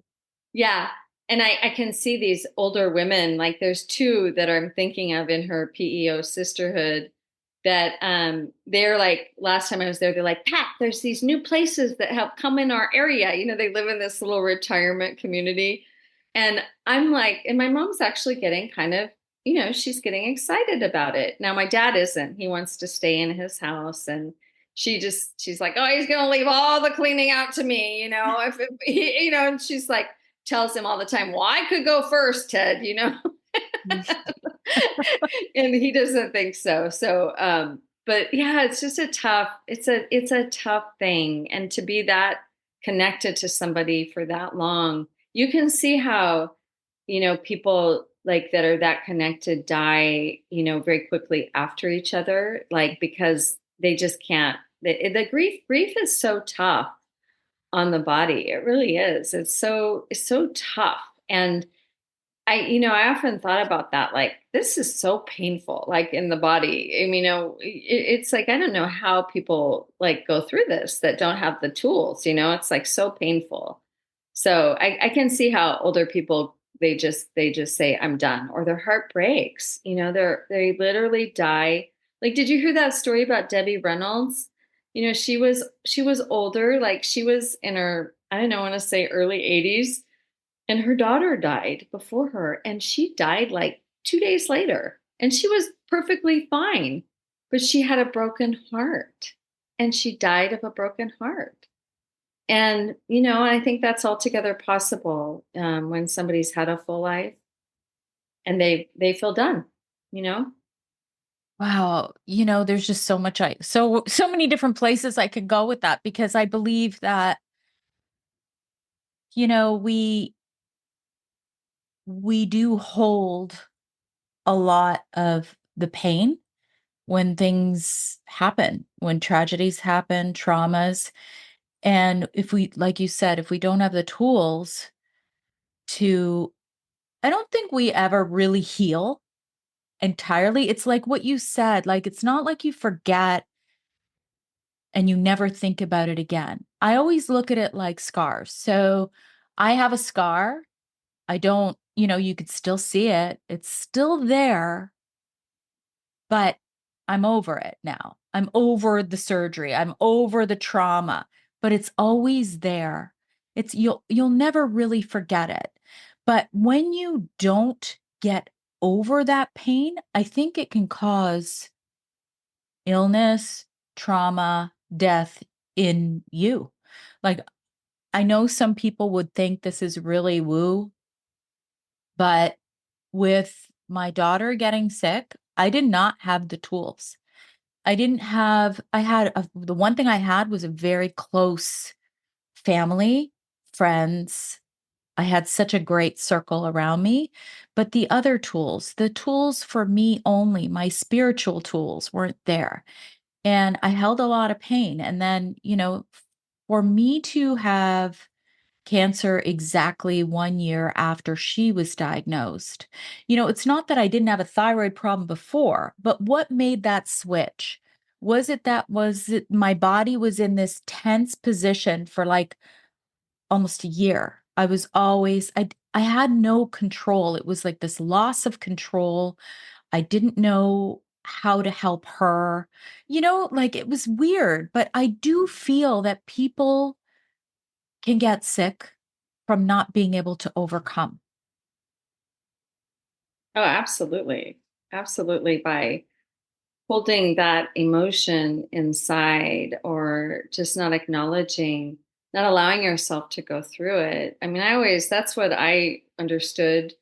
Yeah. And I can see these older women, like there's two that I'm thinking of in her PEO sisterhood that they're like, last time I was there, they're like, Pat, there's these new places that have come in our area. They live in this little retirement community. And I'm like, and my mom's actually getting kind of, she's getting excited about it. Now my dad isn't. He wants to stay in his house, and she's like, oh, he's gonna leave all the cleaning out to me, if it, and she's like, tells him all the time, well, I could go first, Ted, and he doesn't think so. So, but yeah, it's just it's a tough thing. And to be that connected to somebody for that long, you can see how, people like that are that connected die, very quickly after each other, like, because they just can't, the grief is so tough on the body. It really is. It's so tough. And I often thought about that. Like, this is so painful, like in the body. I mean, it's like, I don't know how people like go through this that don't have the tools, it's like so painful. So I can see how older people, they just say, I'm done, or their heart breaks, they literally die. Like, did you hear that story about Debbie Reynolds? She was older, like she was in her, I don't know, I want to say early 80s, and her daughter died before her, and she died like 2 days later. And she was perfectly fine, but she had a broken heart, and she died of a broken heart. And, I think that's altogether possible when somebody's had a full life and they feel done, you know? Wow. There's just so much so many different places I could go with that because I believe that, we do hold a lot of the pain when things happen, when tragedies happen, traumas. And if we, like you said, if we don't have the tools to, I don't think we ever really heal entirely. It's like what you said, like, it's not like you forget and you never think about it again. I always look at it like scars. So I have a scar. I don't, you could still see it. It's still there, but I'm over it now. I'm over the surgery. I'm over the trauma, but it's always there. You'll never really forget it. But when you don't get over that pain, I think it can cause illness, trauma, death in you. Like, I know some people would think this is really woo, but with my daughter getting sick, I did not have the tools. The one thing I had was a very close family, friends. I had such a great circle around me, but the tools for me only, my spiritual tools weren't there. And I held a lot of pain. And then, for me to have cancer exactly 1 year after she was diagnosed. It's not that I didn't have a thyroid problem before, but what made that switch? Was it my body was in this tense position for like almost a year. I had no control. It was like this loss of control. I didn't know how to help her. Like it was weird, but I do feel that people can get sick from not being able to overcome. Oh, absolutely. Absolutely. By holding that emotion inside or just not acknowledging, not allowing yourself to go through it. I mean, that's what I understood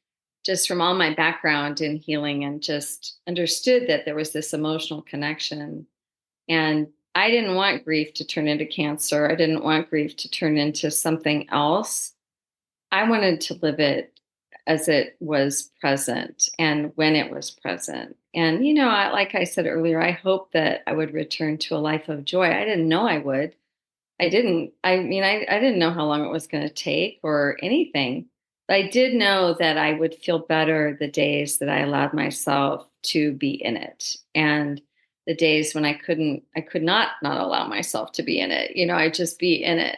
just from all my background in healing, and just understood that there was this emotional connection. And I didn't want grief to turn into cancer. I didn't want grief to turn into something else. I wanted to live it as it was present and when it was present. And, like I said earlier, I hope that I would return to a life of joy. I didn't know I would. I didn't. I mean, I didn't know how long it was going to take or anything. But I did know that I would feel better the days that I allowed myself to be in it. And the days when I could not allow myself to be in it, I'd just be in it.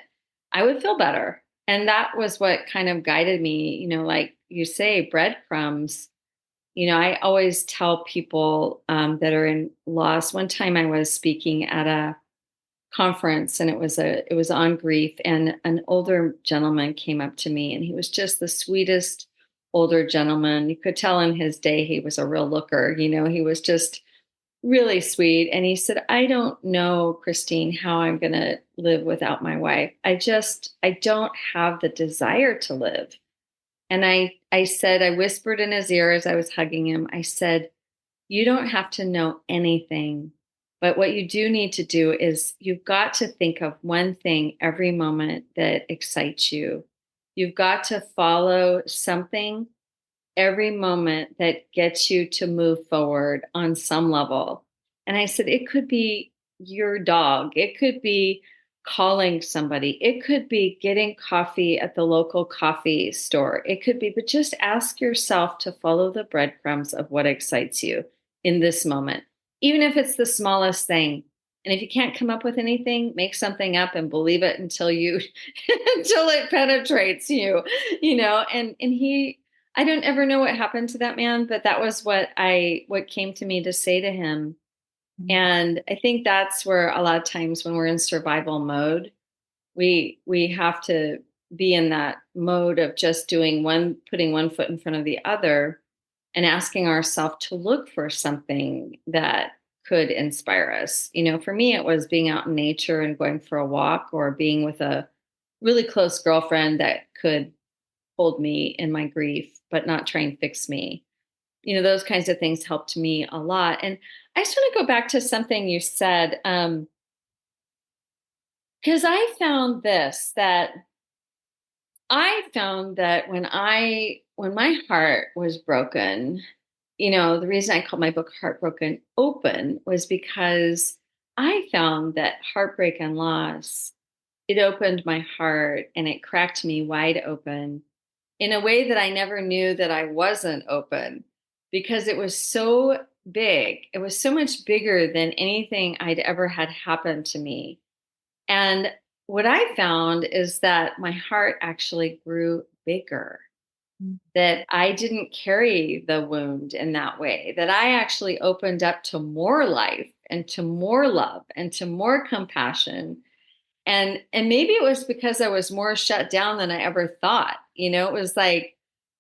I would feel better. And that was what kind of guided me, like you say, breadcrumbs. I always tell people that are in loss. One time I was speaking at a conference, and it was on grief, and an older gentleman came up to me, and he was just the sweetest older gentleman. You could tell in his day he was a real looker. He was just really sweet. And he said, I don't know, Kristine, how I'm going to live without my wife. I don't have the desire to live. And I said, I whispered in his ear as I was hugging him, I said, you don't have to know anything. But what you do need to do is you've got to think of one thing every moment that excites you. You've got to follow something every moment that gets you to move forward on some level. And I said, it could be your dog, it could be calling somebody, it could be getting coffee at the local coffee store, it could be, but just ask yourself to follow the breadcrumbs of what excites you in this moment, even if it's the smallest thing. And if you can't come up with anything, make something up and believe it until you until it penetrates you, and he I don't ever know what happened to that man, but that was what came to me to say to him. And I think that's where a lot of times when we're in survival mode, we have to be in that mode of just putting one foot in front of the other, and asking ourselves to look for something that could inspire us. For me, it was being out in nature and going for a walk, or being with a really close girlfriend that could hold me in my grief, but not try and fix me. Those kinds of things helped me a lot. And I just want to go back to something you said, because I found that when my heart was broken, the reason I called my book Heartbroken Open was because I found that heartbreak and loss, it opened my heart and it cracked me wide open in a way that I never knew that I wasn't open, because it was so big. It was so much bigger than anything I'd ever had happen to me. And what I found is that my heart actually grew bigger, that I didn't carry the wound in that way, that I actually opened up to more life and to more love and to more compassion. And maybe it was because I was more shut down than I ever thought. It was like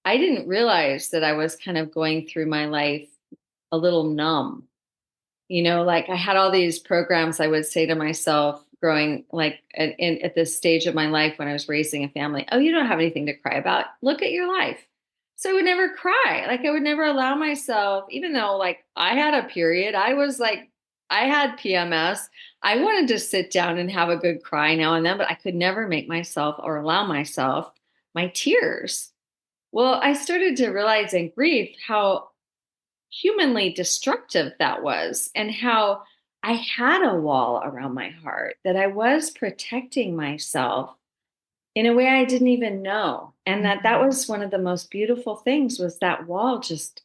I didn't realize that I was kind of going through my life a little numb. Like I had all these programs I would say to myself growing, like at this stage of my life when I was raising a family. Oh, you don't have anything to cry about. Look at your life. So I would never cry. Like I would never allow myself, even though like I had a period, I had PMS. I wanted to sit down and have a good cry now and then, but I could never make myself or allow myself my tears. Well, I started to realize in grief how humanly destructive that was, and how I had a wall around my heart, that I was protecting myself in a way I didn't even know. And that Mhm. was one of the most beautiful things, was that wall just,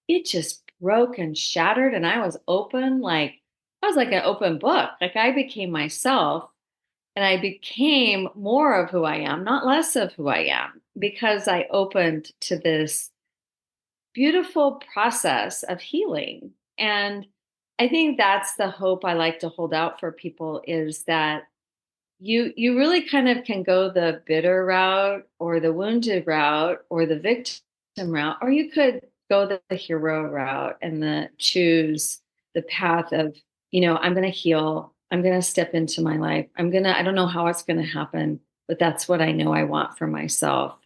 it just broke and shattered. And I was open, like I was like an open book. Like I became myself and I became more of who I am, not less of who I am, because I opened to this beautiful process of healing. And I think that's the hope I like to hold out for people, is that you really kind of can go the bitter route or the wounded route or the victim route, or you could go the hero route and the choose the path of, I'm going to heal. I'm going to step into my life. I don't know how it's going to happen, but that's what I know I want for myself.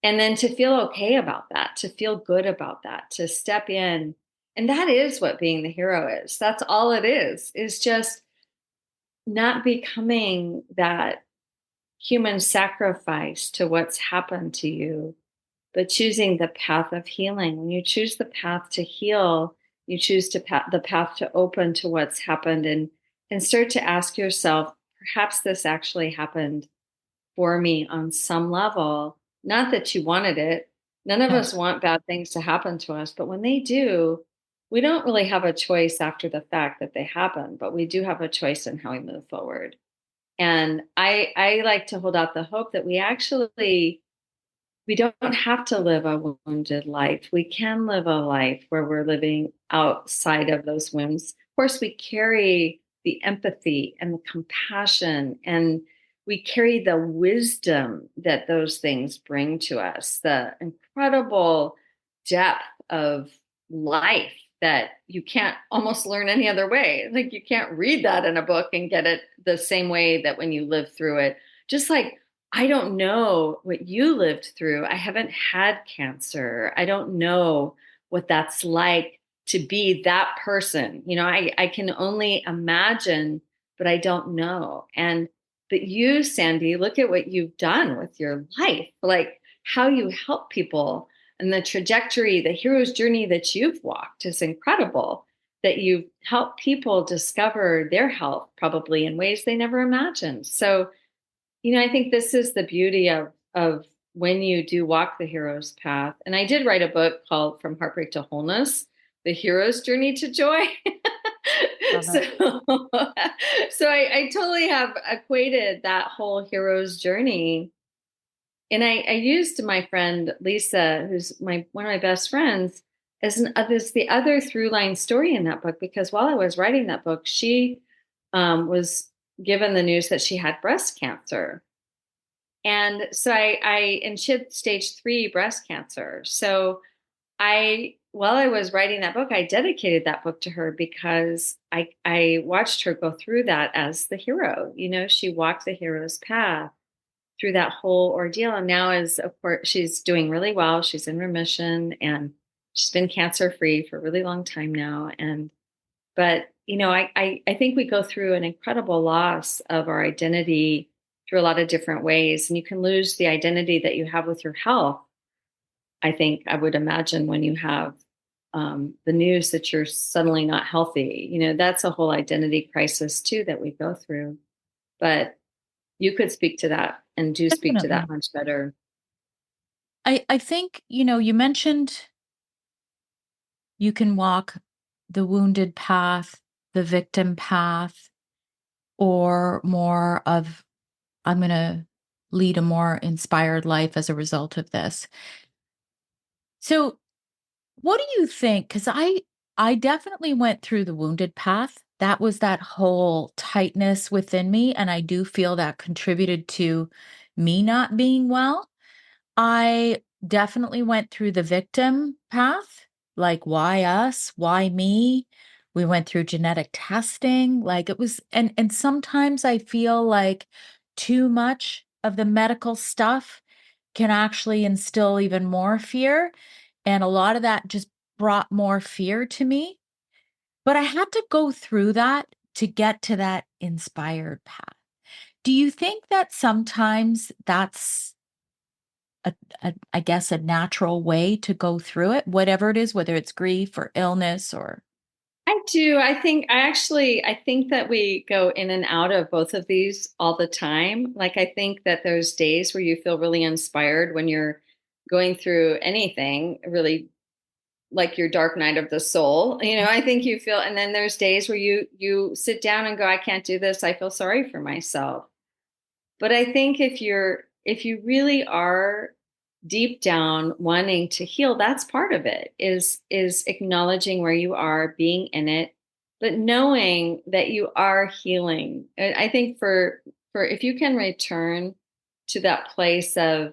And then to feel okay about that, to feel good about that, to step in. And that is what being the hero is. That's all it is just not becoming that human sacrifice to what's happened to you, but choosing the path of healing. When you choose the path to heal, you choose the path to open to what's happened, and start to ask yourself, perhaps this actually happened for me on some level. Not that you wanted it. None of Yeah. us want bad things to happen to us, but when they do, we don't really have a choice after the fact that they happen, but we do have a choice in how we move forward. And I like to hold out the hope that we don't have to live a wounded life. We can live a life where we're living outside of those wounds. Of course, we carry the empathy and the compassion, and we carry the wisdom that those things bring to us, the incredible depth of life that you can't almost learn any other way. Like you can't read that in a book and get it the same way that when you live through it. Just like I don't know what you lived through. I haven't had cancer. I don't know what that's like to be that person. I can only imagine, but I don't know. But you, Sandy, look at what you've done with your life, like how you help people, and the trajectory, the hero's journey that you've walked is incredible. That you've helped people discover their health probably in ways they never imagined. So, I think this is the beauty of when you do walk the hero's path. And I did write a book called From Heartbreak to Wholeness: The Hero's Journey to Joy. Love so it. I totally have equated that whole hero's journey. And I used my friend Lisa, who's one of my best friends, as the other through line story in that book, because while I was writing that book, she was given the news that she had breast cancer. And so and she had stage 3 breast cancer. So while I was writing that book, I dedicated that book to her, because I watched her go through that as the hero. She walked the hero's path through that whole ordeal. And now of course, she's doing really well. She's in remission, and she's been cancer free for a really long time now. But I think we go through an incredible loss of our identity through a lot of different ways. And you can lose the identity that you have with your health. I think I would imagine when you have the news that you're suddenly not healthy, that's a whole identity crisis too that we go through. But you could speak to that, and do speak to that Definitely. much better. I think, you mentioned you can walk the wounded path, the victim path, or more of, I'm going to lead a more inspired life as a result of this. So, what do you think? Because I definitely went through the wounded path. That was that whole tightness within me, and I do feel that contributed to me not being well. I definitely went through the victim path, like, why us? Why me? We went through genetic testing, like it was, and sometimes I feel like too much of the medical stuff can actually instill even more fear, and a lot of that just brought more fear to me. But I had to go through that to get to that inspired path. Do you think that sometimes that's I guess, a natural way to go through it, whatever it is, whether it's grief or illness or. I do. I think that we go in and out of both of these all the time. Like, I think that there's days where you feel really inspired when you're going through anything really, like your dark night of the soul. I think you feel, and then there's days where you sit down and go, I can't do this. I feel sorry for myself. But I think if you really are deep down wanting to heal, that's part of it, is acknowledging where you are, being in it, but knowing that you are healing. I think for if you can return to that place of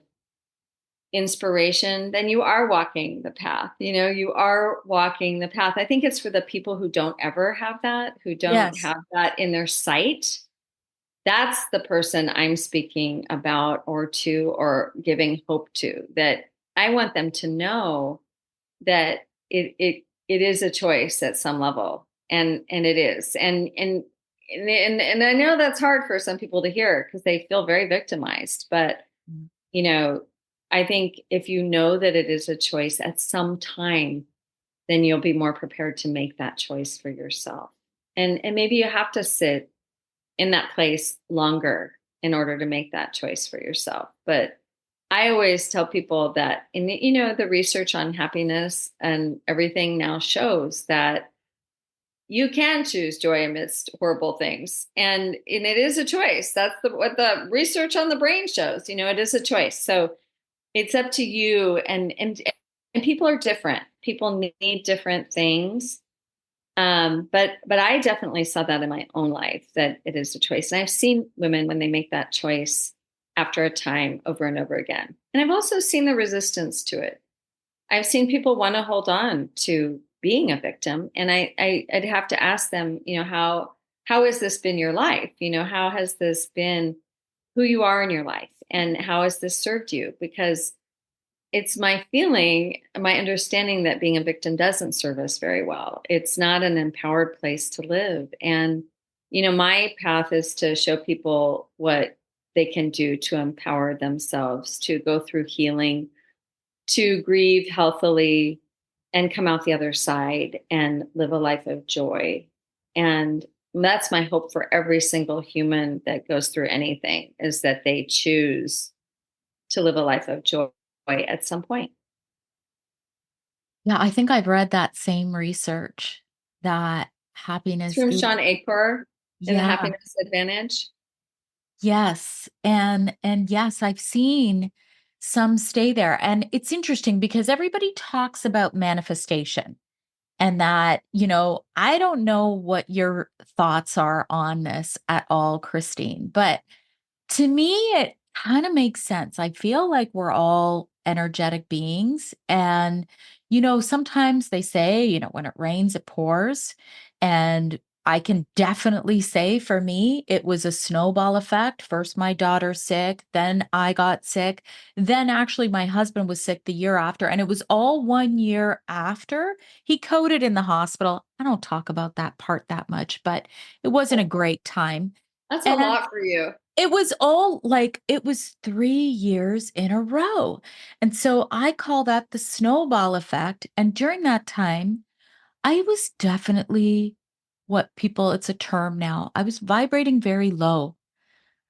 inspiration, then you are walking the path. You are walking the path. I think it's for the people who don't ever have that, who don't Yes. have that in their sight. That's the person I'm speaking about, or to, or giving hope to, that I want them to know that it is a choice at some level, and it is. And I know that's hard for some people to hear because they feel very victimized, but Mm. you know, I think if you know that it is a choice at some time, then you'll be more prepared to make that choice for yourself. And maybe you have to sit in that place longer in order to make that choice for yourself. But I always tell people that, in the research on happiness and everything now shows that you can choose joy amidst horrible things, and it is a choice. That's what the research on the brain shows. It is a choice. So it's up to you, and people are different. People need different things. But I definitely saw that in my own life, that it is a choice. And I've seen women when they make that choice after a time over and over again. And I've also seen the resistance to it. I've seen people want to hold on to being a victim. And I'd have to ask them, how has this been your life? How has this been who you are in your life? And how has this served you? Because it's my feeling, my understanding that being a victim doesn't serve us very well. It's not an empowered place to live. And, my path is to show people what they can do to empower themselves, to go through healing, to grieve healthily, and come out the other side and live a life of joy. And that's my hope for every single human that goes through anything, is that they choose to live a life of joy at some point. Yeah, I think I've read that same research that It's happiness from is, Sean Aker in the yeah, Happiness Advantage. yes. And yes, I've seen some stay there. And it's interesting because everybody talks about manifestation and that, I don't know what your thoughts are on this at all, Christine, but to me, it kind of makes sense. I feel like we're all energetic beings. And, sometimes they say, when it rains, it pours. And I can definitely say for me, it was a snowball effect. First, my daughter's sick. Then I got sick. Then, actually, my husband was sick the year after. And it was all 1 year after he coded in the hospital. I don't talk about that part that much, but it wasn't a great time. That's a And lot for you. it was all like it was 3 years in a row. And so I call that the snowball effect, and during that time, I was definitely what people it's a term now. I was vibrating very low.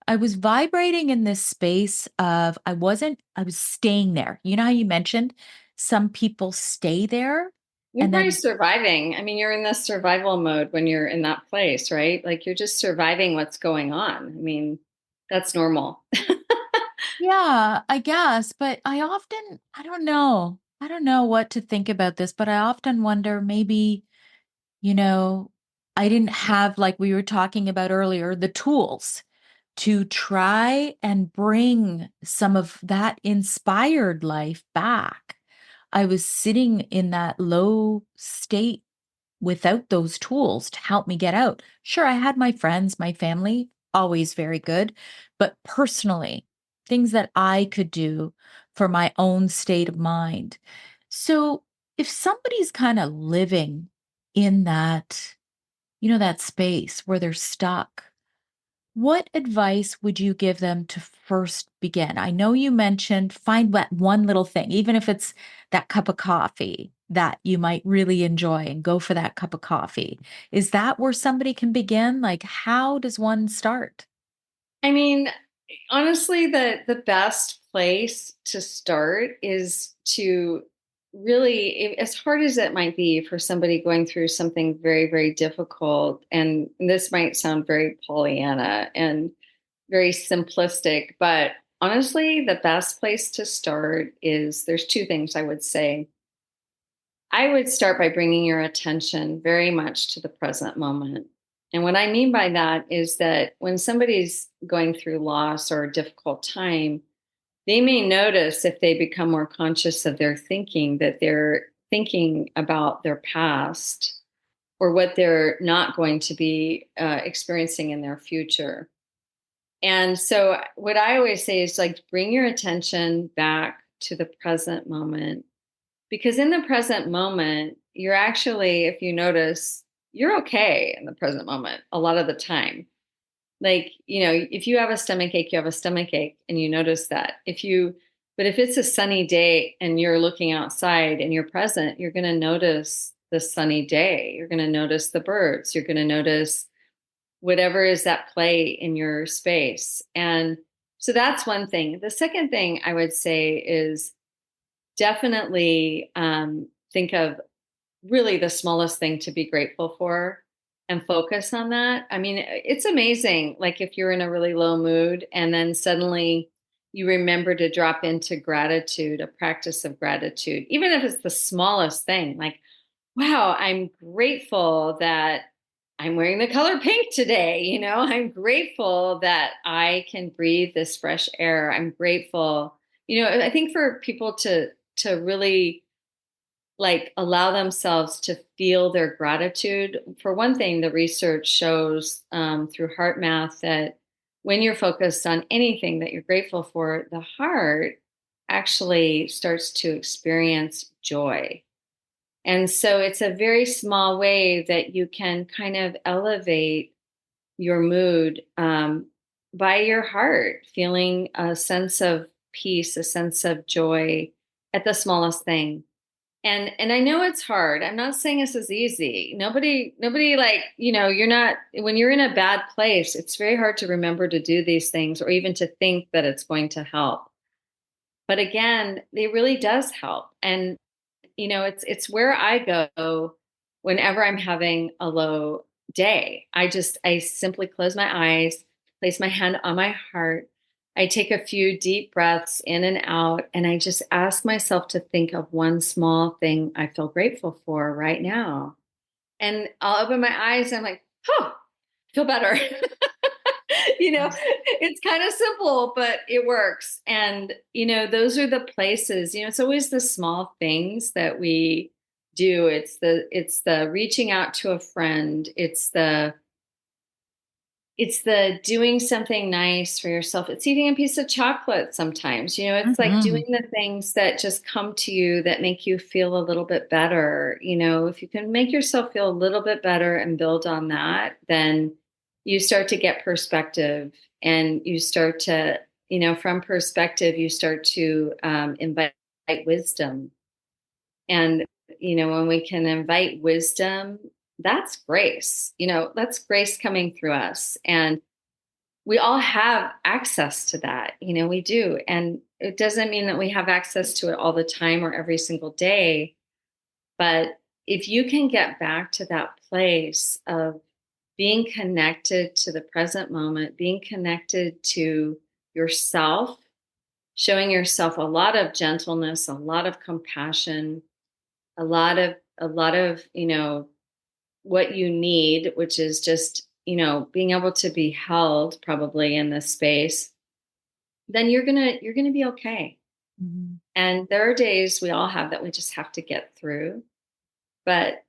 I was vibrating in this space of I was staying there. You know how you mentioned some people stay there You're and probably then surviving. I mean, you're in this survival mode when you're in that place, right? Like, you're just surviving what's going on. I mean, that's normal. yeah, I guess, but I don't know. I don't know what to think about this, but I often wonder maybe, you know, I didn't have, like we were talking about earlier, the tools to try and bring some of that inspired life back. I was sitting in that low state without those tools to help me get out. Sure, I had my friends, my family, always very good, but personally, things that I could do for my own state of mind. So, if somebody's kind of living in that, that space where they're stuck, what advice would you give them to first begin? I know you mentioned find that one little thing, even if it's that cup of coffee. that you might really enjoy and go for that cup of coffee. Is that where somebody can begin? Like, how does one start? I mean, honestly, the best place to start is to really, as hard as it might be for somebody going through something very, very difficult, and this might sound very Pollyanna and very simplistic, but honestly, the best place to start is there's two things I would say. I would start by bringing your attention very much to the present moment. And what I mean by that is that when somebody's going through loss or a difficult time, they may notice if they become more conscious of their thinking that they're thinking about their past or what they're not going to be experiencing in their future. And so, what I always say is like, bring your attention back to the present moment, because in the present moment, you're actually, if you notice, you're okay in the present moment a lot of the time. Like, if you have a stomach ache, you have a stomach ache and you notice that. But if it's a sunny day and you're looking outside and you're present, you're going to notice the sunny day. You're going to notice the birds. You're going to notice whatever is at play in your space. And so that's one thing. The second thing I would say is definitely think of really the smallest thing to be grateful for and focus on that. I mean, it's amazing. Like if you're in a really low mood and then suddenly you remember to drop into gratitude, a practice of gratitude, even if it's the smallest thing, like, wow, I'm grateful that I'm wearing the color pink today. I'm grateful that I can breathe this fresh air. I'm grateful. I think for people to really like allow themselves to feel their gratitude. For one thing, the research shows through heart math that when you're focused on anything that you're grateful for, the heart actually starts to experience joy. And so it's a very small way that you can kind of elevate your mood by your heart, feeling a sense of peace, a sense of joy at the smallest thing. And I know it's hard. I'm not saying this is easy. Nobody like, you're not, when you're in a bad place, it's very hard to remember to do these things or even to think that it's going to help. But again, it really does help. And it's where I go whenever I'm having a low day. I simply close my eyes, place my hand on my heart. I take a few deep breaths in and out, and I just ask myself to think of one small thing I feel grateful for right now. And I'll open my eyes and I'm like, oh, I feel better. It's kind of simple, but it works. And, those are the places, it's always the small things that we do. It's the reaching out to a friend. It's the doing something nice for yourself. It's eating a piece of chocolate sometimes. It's like Mhm. doing the things that just come to you that make you feel a little bit better. If you can make yourself feel a little bit better and build on that, then you start to get perspective and you start to, from perspective, you start to invite wisdom. And, when we can invite wisdom, that's grace. That's grace coming through us. And we all have access to that. We do. And it doesn't mean that we have access to it all the time or every single day. But if you can get back to that place of being connected to the present moment, being connected to yourself, showing yourself a lot of gentleness, a lot of compassion, a lot of, what you need, which is just, being able to be held probably in this space, then you're gonna be okay. Mhm. And there are days we all have that we just have to get through. But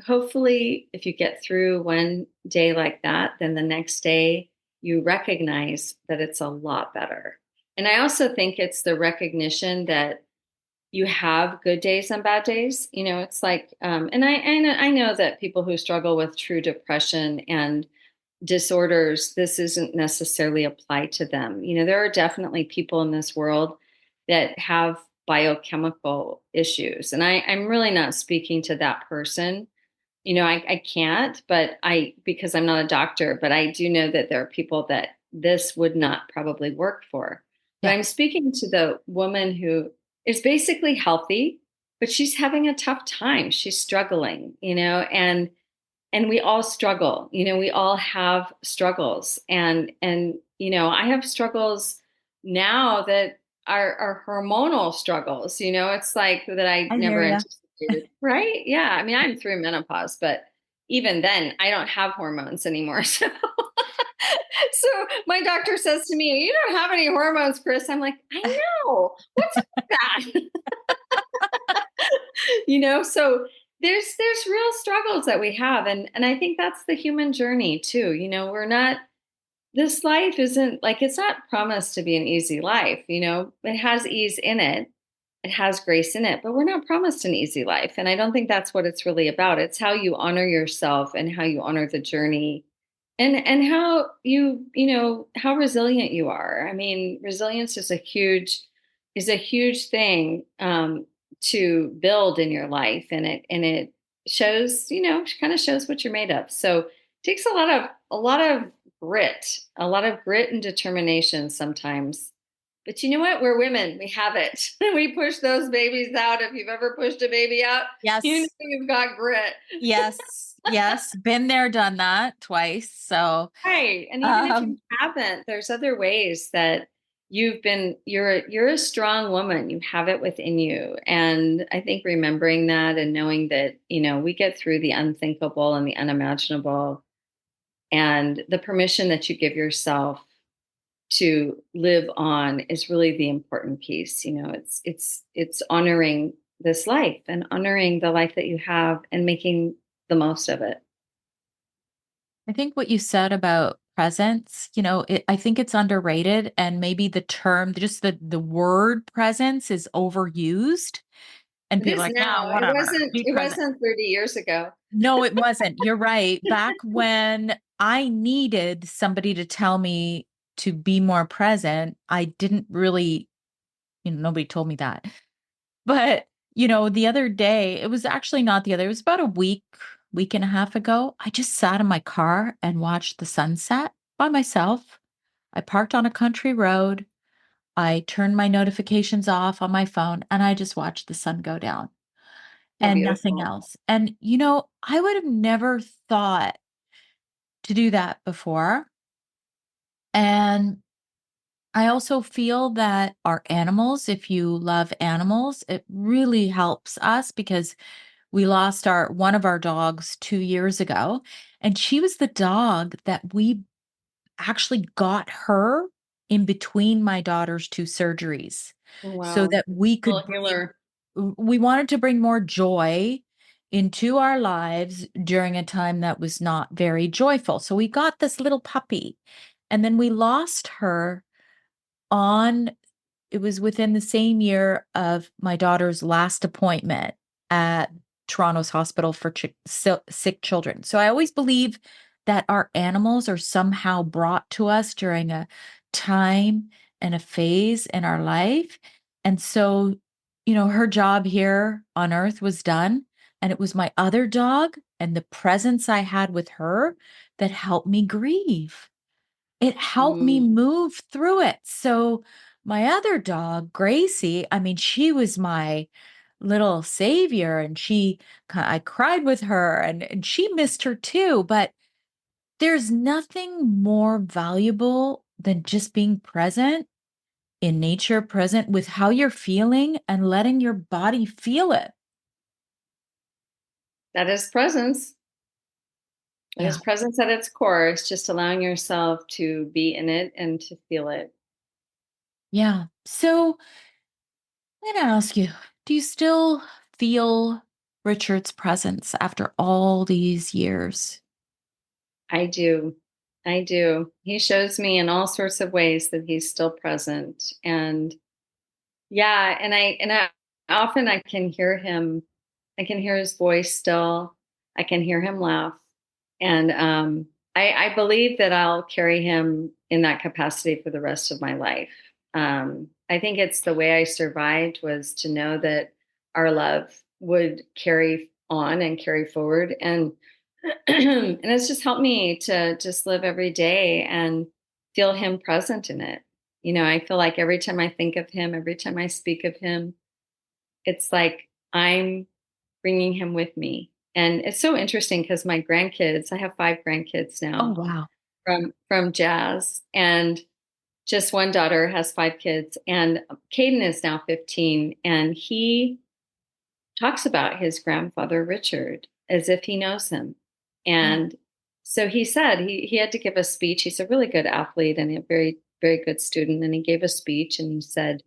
hopefully if you get through one day like that, then the next day you recognize that it's a lot better. And I also think it's the recognition that you have good days and bad days. It's like, and I know that people who struggle with true depression and disorders, this isn't necessarily applied to them. There are definitely people in this world that have biochemical issues. And I'm really not speaking to that person. I can't, but because I'm not a doctor, but I do know that there are people that this would not probably work for. But Yeah, I'm speaking to the woman who is basically healthy, but she's having a tough time. She's struggling, and we all struggle. We all have struggles, and I have struggles now that are hormonal struggles. It's like that I I hear never you. anticipated. Right? Yeah. I mean, I'm through menopause, but even then I don't have hormones anymore. So my doctor says to me, "You don't have any hormones, Chris." I'm like, "I know. What's that?" So there's real struggles that we have, and I think that's the human journey too. We're not this life isn't like, it's not promised to be an easy life. It has ease in it, it has grace in it, but we're not promised an easy life, and I don't think that's what it's really about. It's how you honor yourself and how you honor the journey, and how how resilient you are. I mean, resilience is a huge thing, to build in your life, and it shows, kind of shows what you're made of. So it takes a lot of grit and determination sometimes. But you know what? We're women. We have it. We push those babies out. If you've ever pushed a baby out, you know Yes. you've got grit. Yes. Yes. Been there, done that twice. So, Right. And even if you um, haven't, there's other ways that you're a strong woman. You have it within you. And I think remembering that and knowing that, we get through the unthinkable and the unimaginable, and the permission that you give yourself to live on is really the important piece. It's honoring this life and honoring the life that you have and making the most of it. I think what you said about presence, I think it's underrated, and maybe the term, just the word presence is overused, and It people are is like, no, now. It whatever, wasn't be it present. wasn't 30 years ago. No, it wasn't. You're right. Back when I needed somebody to tell me to be more present, I didn't really, nobody told me that. But, the other day, it was actually not the other, it was about a week and a half ago. I just sat in my car and watched the sunset by myself. I parked on a country road. I turned my notifications off on my phone and I just watched the sun go down How and nothing beautiful. else. And, I would have never thought to do that before. And I also feel that our animals, if you love animals, it really helps us because we lost our one of our dogs 2 years ago, and she was the dog that we actually got her in between my daughter's 2 surgeries Oh, so wow. that we Little could bring healer. we wanted to bring more joy into our lives during a time that was not very joyful. So we got this little puppy, and then we lost her on it was within the same year of my daughter's last appointment at Toronto's Hospital for Sick Children. So I always believe that our animals are somehow brought to us during a time and a phase in our life. And so, her job here on earth was done. And it was my other dog and the presence I had with her that helped me grieve. It helped me Mm. move through it. So my other dog, Gracie, I mean, she was my little savior, and I cried with her, and she missed her too. But there's nothing more valuable than just being present in nature, present with how you're feeling and letting your body feel it. That is presence. That Yeah. is presence at its core. It's just allowing yourself to be in it and to feel it. Yeah. So I'm going to ask you, do you still feel Richard's presence after all these years? I do. I do. He shows me in all sorts of ways that he's still present. And yeah, and I often I can hear him. I can hear his voice still. I can hear him laugh. And I believe that I'll carry him in that capacity for the rest of my life. I think it's the way I survived was to know that our love would carry on and carry forward. And and it's just helped me to just live every day and feel him present in it. I feel like every time I think of him, every time I speak of him, it's like I'm bringing him with me. And it's so interesting because my grandkids, I have 5 grandkids Oh, now wow. from Jazz, and just one daughter has 5 kids. And Caden is now 15, and he talks about his grandfather Richard as if he knows him. Oh, And so he said he had to give a speech. He's a really good athlete and a very, very good student. And he gave a speech and he said,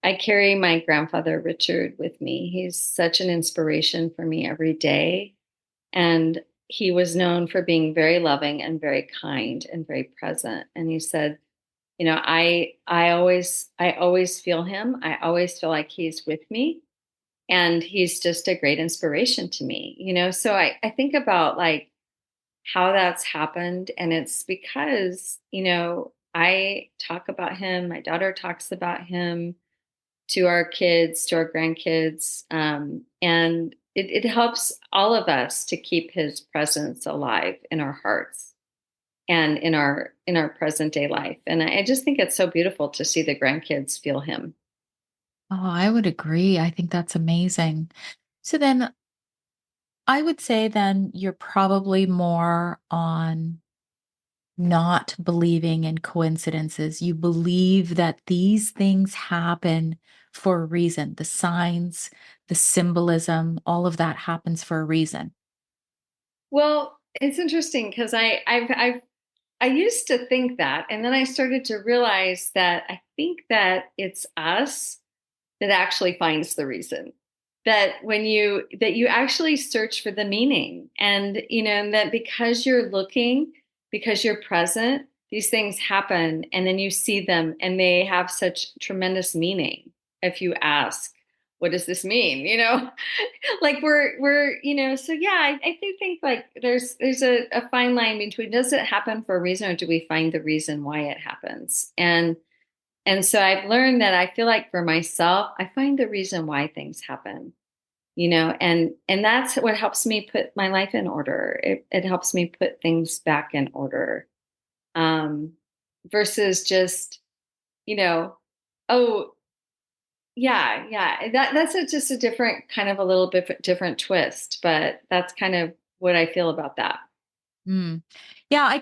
I carry my grandfather Richard with me. He's such an inspiration for me every day. And he was known for being very loving and very kind and very present. And he said, I always feel him. I always feel like he's with me. And he's just a great inspiration to me. So I think about like how that's happened. And it's because, I talk about him, my daughter talks about him to our kids, to our grandkids. And it helps all of us to keep his presence alive in our hearts and in our present day life. And I just think it's so beautiful to see the grandkids feel him. I would agree. I think that's amazing. So then I would say then you're probably more on not believing in coincidences. You believe that these things happen for a reason. The signs, the symbolism, all of that happens for a reason. Well, it's interesting because I used to think that, and then I started to realize that I think that it's us that actually finds the reason. That you actually search for the meaning, and that because you're looking, because you're present, these things happen, and then you see them, and they have such tremendous meaning. If you ask, what does this mean? Like so yeah, I do think like there's a fine line between, does it happen for a reason, or do we find the reason why it happens? And so I've learned that I feel like for myself, I find the reason why things happen. And that's what helps me put my life in order. It helps me put things back in order. Um versus just, you know, oh yeah. Just a different kind of a little bit different twist, but that's kind of what I feel about that. Mm. Yeah, I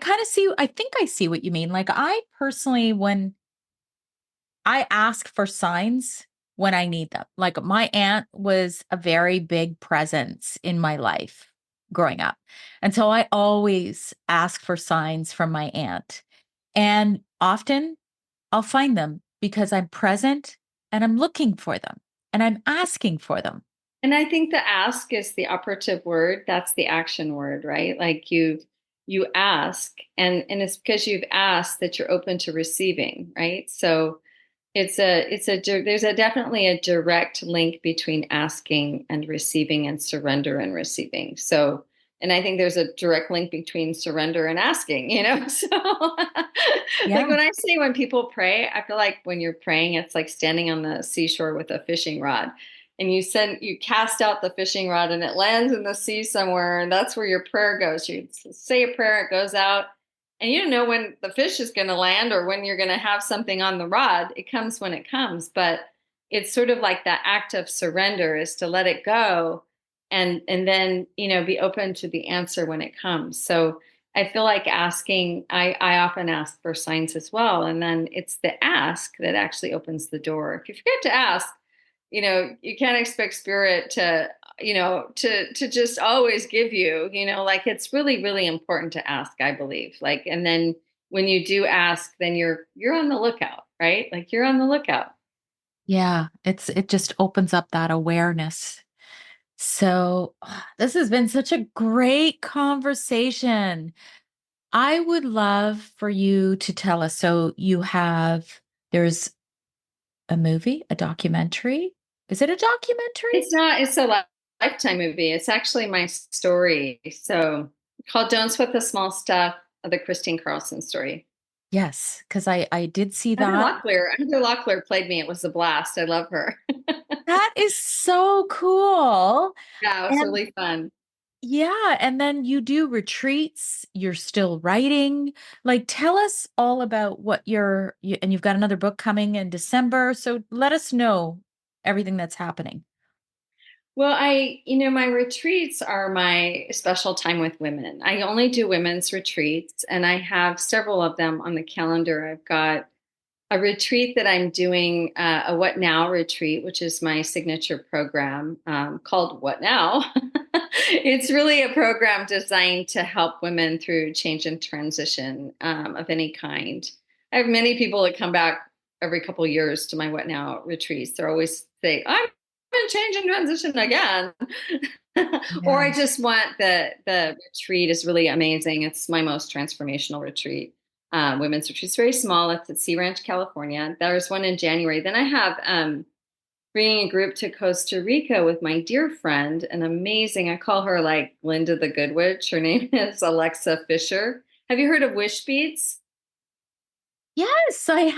think I see what you mean. Like, I personally, when I ask for signs when I need them, like, my aunt was a very big presence in my life growing up. And so I always ask for signs from my aunt. And often I'll find them because I'm present and I'm looking for them and I'm asking for them. And I think the ask is the operative word. That's the action word, right? Like you ask, and it's because you've asked that you're open to receiving, right? So there's definitely a direct link between asking and receiving, and surrender and receiving. So, and I think there's a direct link between surrender and asking. So like Yeah. when people pray, I feel like when you're praying, it's like standing on the seashore with a fishing rod, and you cast out the fishing rod and it lands in the sea somewhere, and that's where your prayer goes. You say a prayer, it goes out, and you don't know when the fish is going to land or when you're going to have something on the rod. It comes when it comes. But it's sort of like that act of surrender is to let it go, and then, be open to the answer when it comes. So I feel like I often ask for signs as well. And then it's the ask that actually opens the door. If you forget to ask, you can't expect spirit to just always give like it's really, really important to ask, I believe. Like, and then when you do ask, then you're on the lookout, right? Like you're on the lookout. Yeah. It just opens up that awareness. So, this has been such a great conversation. I would love for you to tell us. So, there's a movie, a documentary. Is it a documentary? It's not, it's a lifetime movie. It's actually my story. So called Don't Sweat the Small Stuff, of the Kristine Carlson story. Yes, because I did see that. Heather Locklear played me. It was a blast. I love her. That is so cool. Yeah, it was And really fun. yeah, and then you do retreats, you're still writing. Like, tell us all about what and you've got another book coming in December. So let us know everything that's happening. Well, my retreats are my special time with women. I only do women's retreats, and I have several of them on the calendar. I've got a retreat that I'm doing, a What Now retreat, which is my signature program, called What Now. It's really a program designed to help women through change and transition, of any kind. I have many people that come back every couple of years to my What Now retreats. They're always say, I'm in change and transition again. Or I Yeah. just want the retreat is really amazing. It's my most transformational retreat, women's retreat. It's very small. It's at Sea Ranch, California. There's one in January. Then I have bringing a group to Costa Rica with my dear friend, an amazing, I call her like Linda the Good Witch. Her name is Alexa Fisher. Have you heard of Wish Beats? Yes, I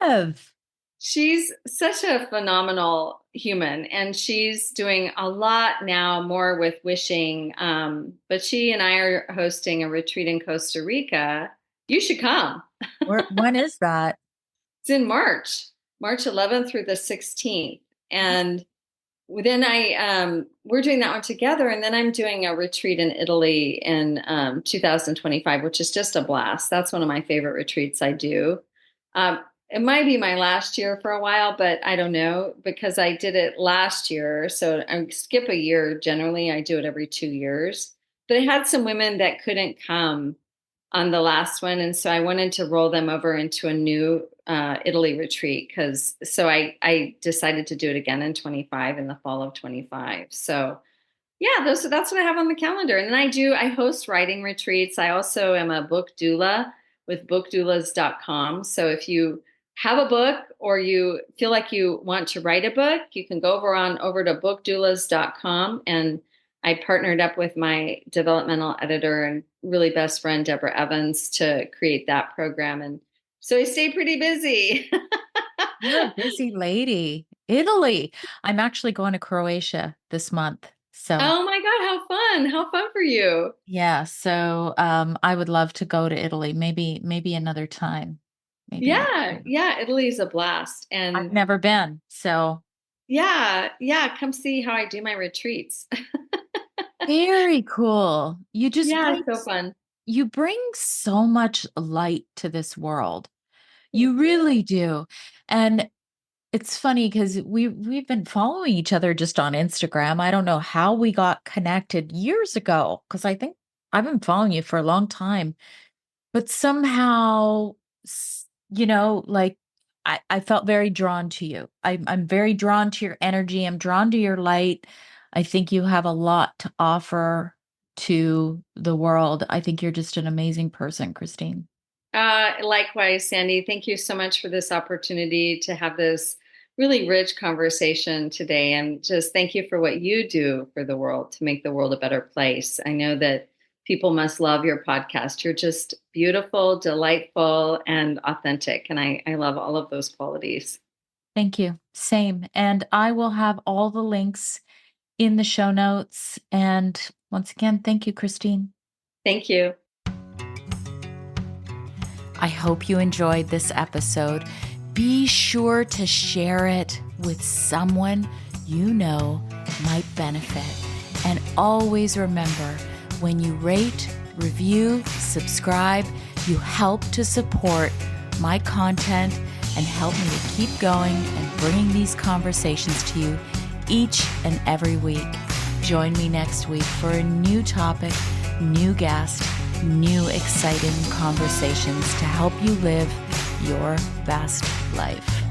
have. She's such a phenomenal human, and she's doing a lot now more with wishing. But she and I are hosting a retreat in Costa Rica. You should come. When is that? It's in March, March 11th through the 16th. And then we're doing that one together. And then I'm doing a retreat in Italy in 2025, which is just a blast. That's one of my favorite retreats I do. Um, it might be my last year for a while, but I don't know because I did it last year. So I skip a year. Generally, I do it every 2 years. But I had some women that couldn't come on the last one, and so I wanted to roll them over into a new Italy retreat because I decided to do it again in 25 in the fall of 25. So yeah, that's what I have on the calendar. And then I host writing retreats. I also am a book doula with bookdoulas.com. So if you have a book or you feel like you want to write a book, you can go over to bookdoulas.com. And I partnered up with my developmental editor and really best friend, Deborah Evans, to create that program. And so I stay pretty busy. You're a busy lady. Italy. I'm actually going to Croatia this month. So Oh my God, how fun. How fun for you. yeah, so I would love to go to Italy. Maybe another time. Maybe another Yeah, time. yeah, Italy's a blast. I've And never been. So yeah, yeah, come see how I do my retreats. very cool. Yeah, it's so fun. You bring so much light to this world. Thank You you. really do. And it's funny because we've been following each other just on Instagram. I don't know how we got connected years ago because I think I've been following you for a long time. But somehow, like I felt very drawn to you. I'm very drawn to your energy. I'm drawn to your light. I think you have a lot to offer to the world. I think you're just an amazing person, Kristine. Likewise, Sandy, thank you so much for this opportunity to have this really rich conversation today. And just thank you for what you do for the world to make the world a better place. I know that people must love your podcast. You're just beautiful, delightful, and authentic. And I love all of those qualities. Thank you. Same. And I will have all the links in the show notes. And once again, thank you, Kristine. Thank you. I hope you enjoyed this episode. Be sure to share it with someone you know might benefit. And always remember, when you rate, review, subscribe, you help to support my content and help me to keep going and bringing these conversations to you each and every week. Join me next week for a new topic, new guest, new exciting conversations to help you live your best life.